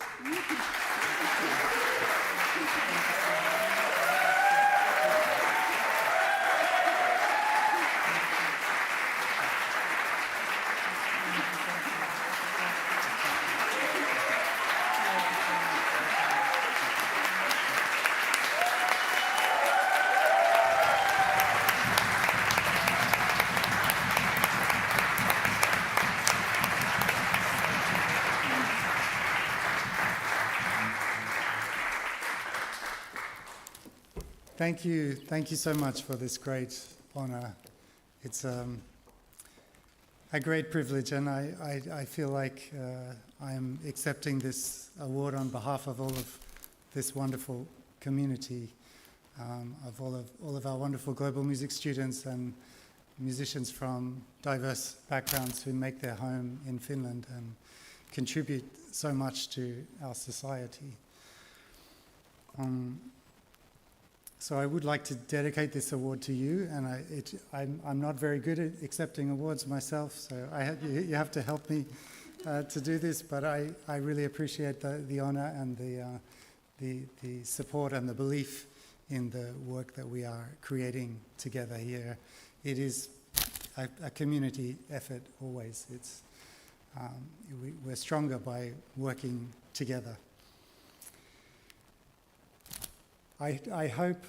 Thank you so much for this great honor. It's a great privilege, and I feel like I am accepting this award on behalf of all of this wonderful community, of all of our wonderful global music students and musicians from diverse backgrounds who make their home in Finland and contribute so much to our society. So I would like to dedicate this award to you, and I'm not very good at accepting awards myself, so you have to help me to do this, but I really appreciate the honor and the support and the belief in the work that we are creating together here. It is a community effort always. We're stronger by working together. I hope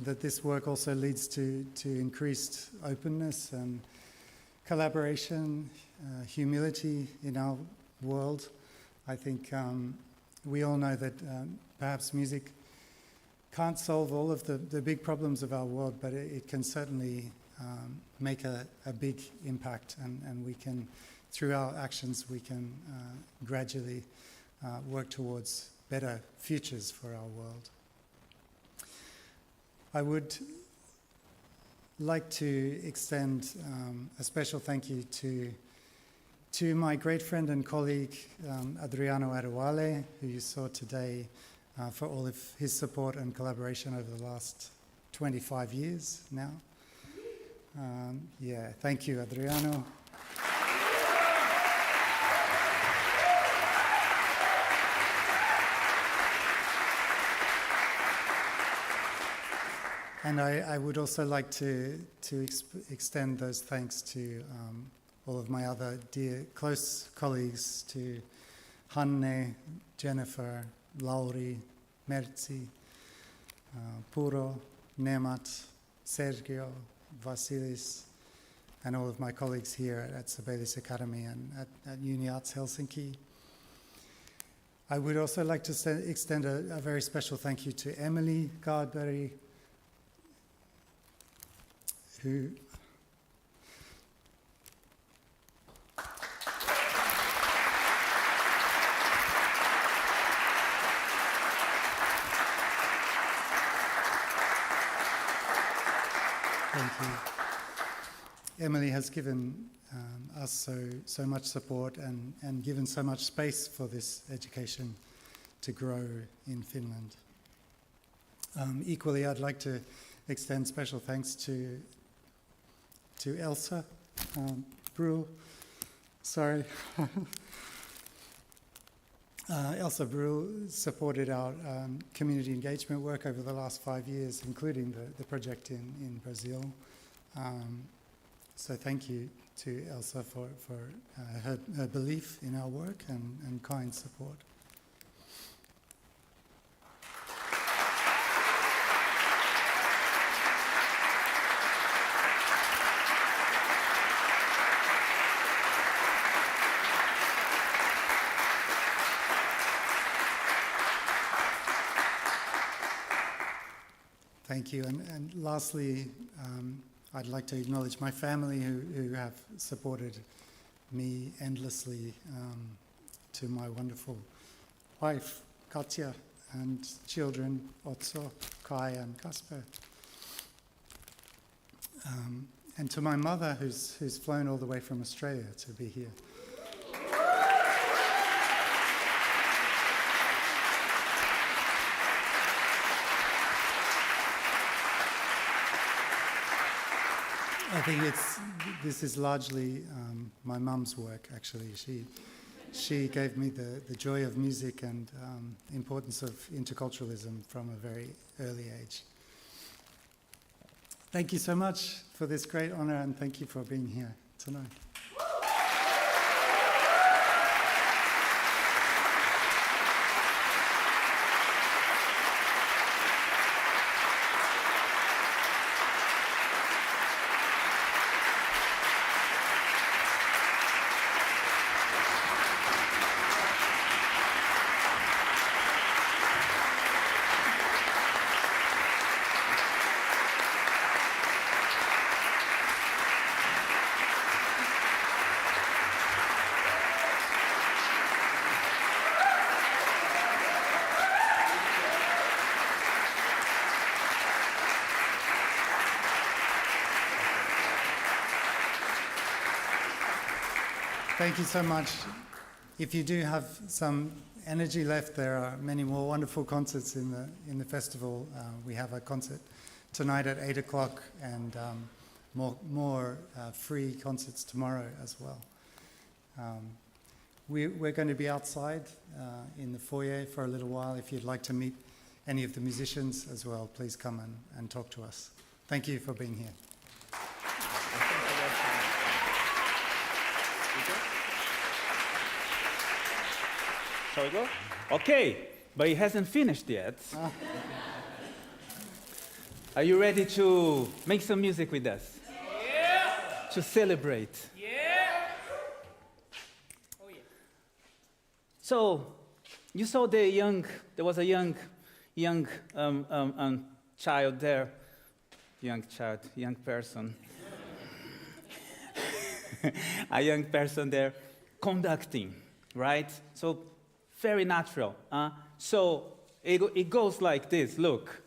that this work also leads to increased openness and collaboration, humility in our world. I think we all know that perhaps music can't solve all of the big problems of our world, but it can certainly make a big impact, and we can, through our actions, we can gradually work towards better futures for our world. I would like to extend a special thank you to my great friend and colleague Adriano Aruale, who you saw today, for all of his support and collaboration over the last 25 years now. Thank you, Adriano. And I would also like to extend those thanks to all of my other dear, close colleagues, to Hanne, Jennifer, Lauri, Merzi, Puro, Nemat, Sergio, Vasilis, and all of my colleagues here at Sibelius Academy and at Uni Arts Helsinki. I would also like to extend a very special thank you to Emily Gardberry, who Thank you. Emily has given us so much support and given so much space for this education to grow in Finland. Equally, I'd like to extend special thanks to Elsa Brühl. Sorry. Elsa Brühl supported our community engagement work over the last 5 years, including the project in Brazil. So thank you to Elsa for her belief in our work and kind support. Thank you. And lastly, I'd like to acknowledge my family who have supported me endlessly, to my wonderful wife, Katja, and children, Otso, Kai, and Kasper. And to my mother, who's flown all the way from Australia to be here. I think this is largely my mum's work, actually. She gave me the joy of music and importance of interculturalism from a very early age. Thank you so much for this great honor, and thank you for being here tonight. Thank you so much. If you do have some energy left, there are many more wonderful concerts in the festival. We have a concert tonight at 8 o'clock and more free concerts tomorrow as well. We're going to be outside in the foyer for a little while. If you'd like to meet any of the musicians as well, please come and talk to us. Thank you for being here. Shall we go? Okay, but it hasn't finished yet. Are you ready to make some music with us? Yeah! To celebrate? Yeah! Oh yeah. So, you saw there was a young child there. Young person. A young person there conducting, right? So, very natural. So it goes like this, look.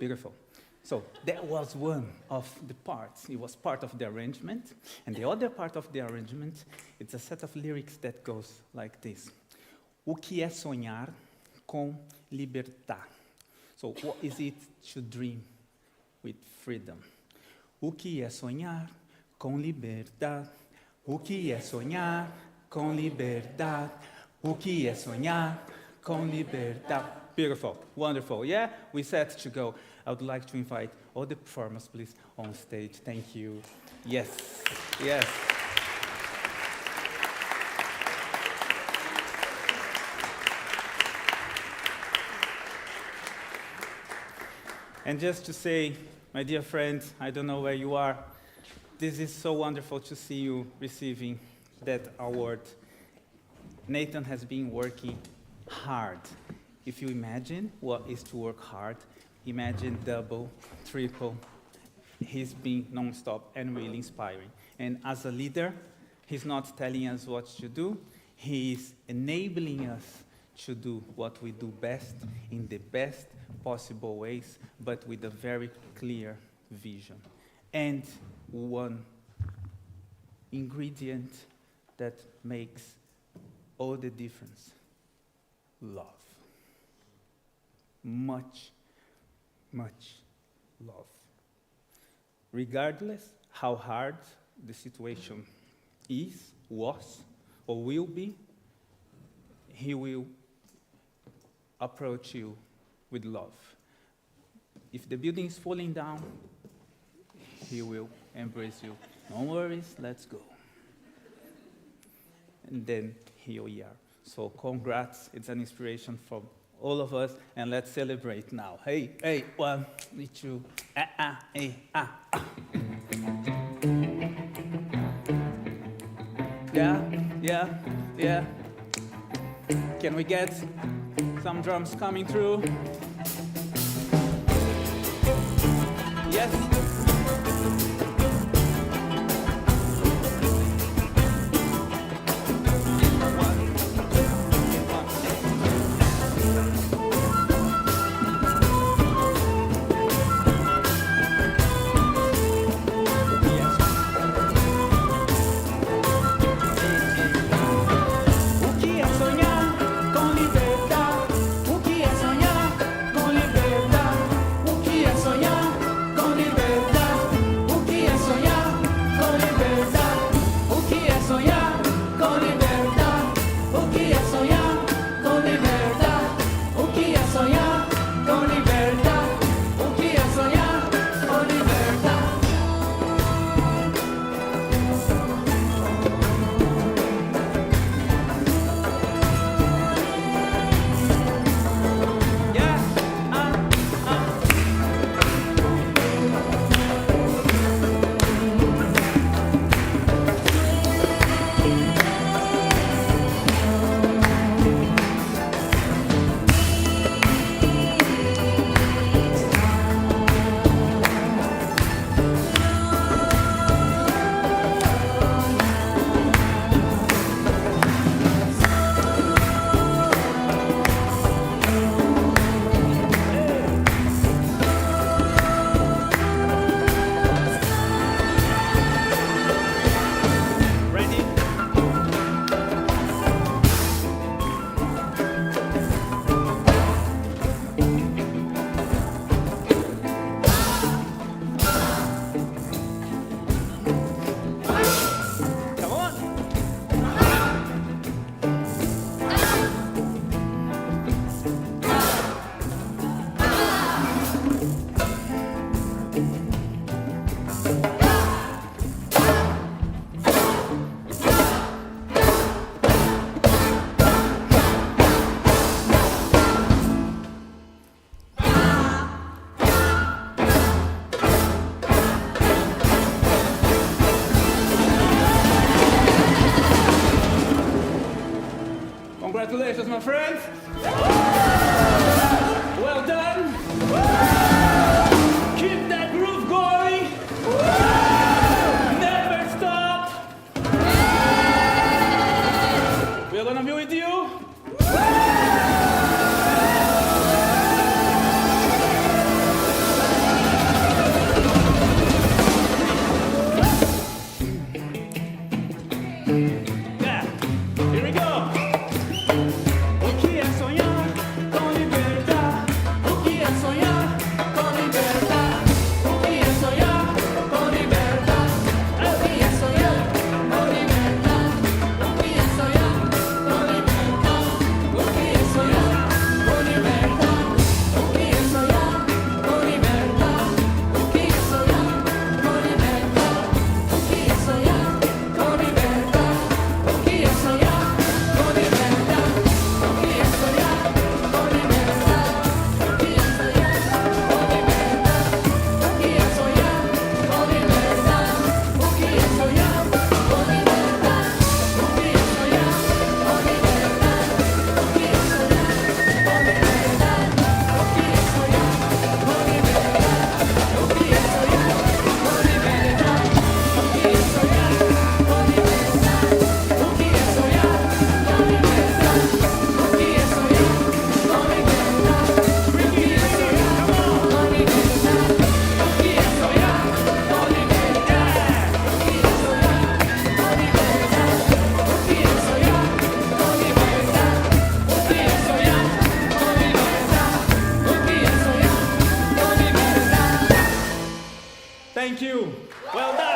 Beautiful. So that was one of the parts. It was part of the arrangement. And the other part of the arrangement, it's a set of lyrics that goes like this. O que é sonhar com libertar? So what is it to dream with freedom? O que é sonhar com liberdade? O que é sonhar com liberdade? O que é sonhar com liberdade? Beautiful, wonderful. Yeah, we set to go. I would like to invite all the performers, please, on stage. Thank you. Yes, yes. And just to say, my dear friends, I don't know where you are, this is so wonderful to see you receiving that award. Nathan has been working hard. If you imagine what is to work hard, imagine double, triple. He's been non-stop and really inspiring. And as a leader, he's not telling us what to do, he's enabling us to do what we do best in the best possible ways, but with a very clear vision. And one ingredient that makes all the difference, love. Much, much love. Regardless how hard the situation is, was, or will be, he will approach you with love. If the building is falling down, he will embrace you. No worries, let's go. And then here we are. So congrats, it's an inspiration for all of us, and let's celebrate now. Hey, hey, 1, 2, hey, Yeah. Can we get some drums coming through? Yes. Congratulations, my friends. Well done. Keep that groove going. Never stop. We're gonna be with you. you. Well done.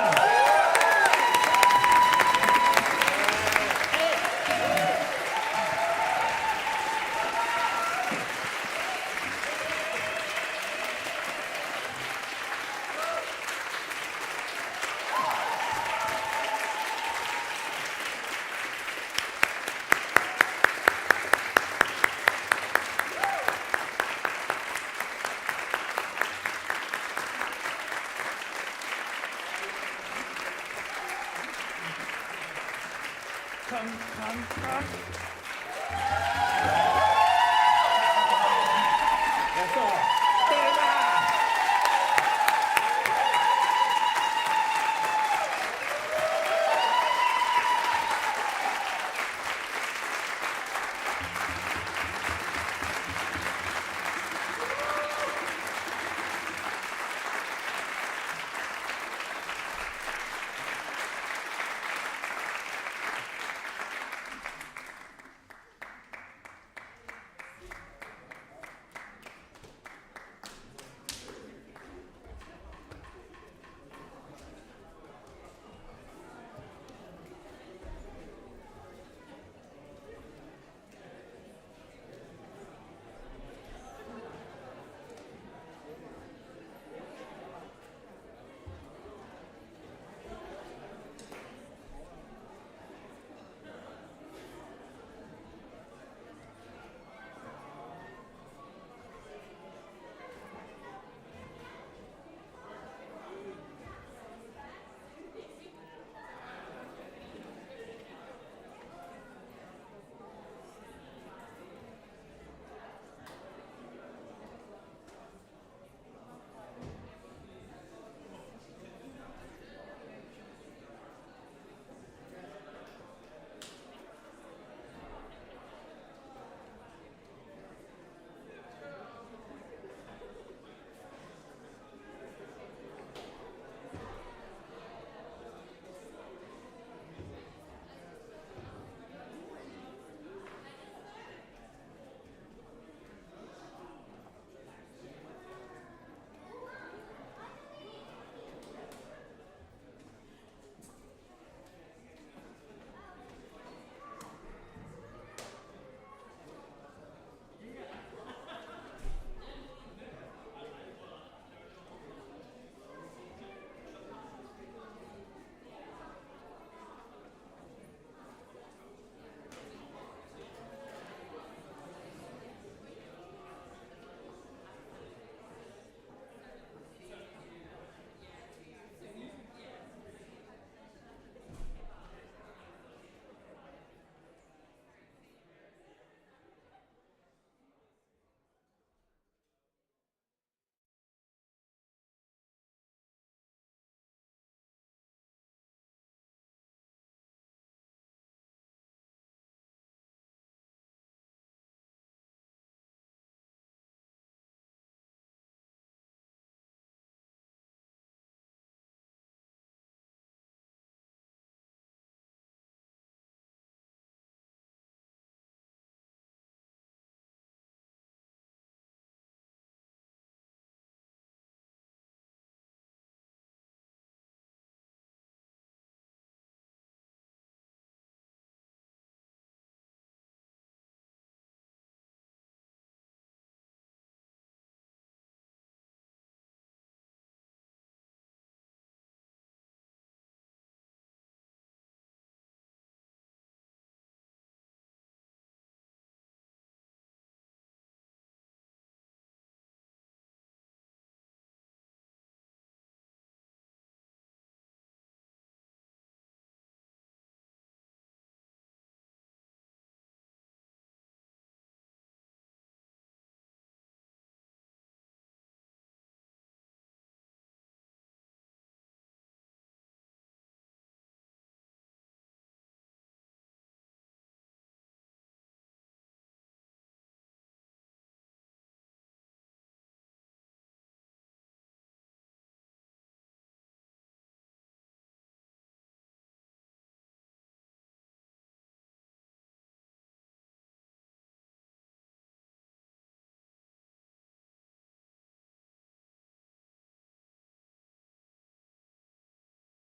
Come.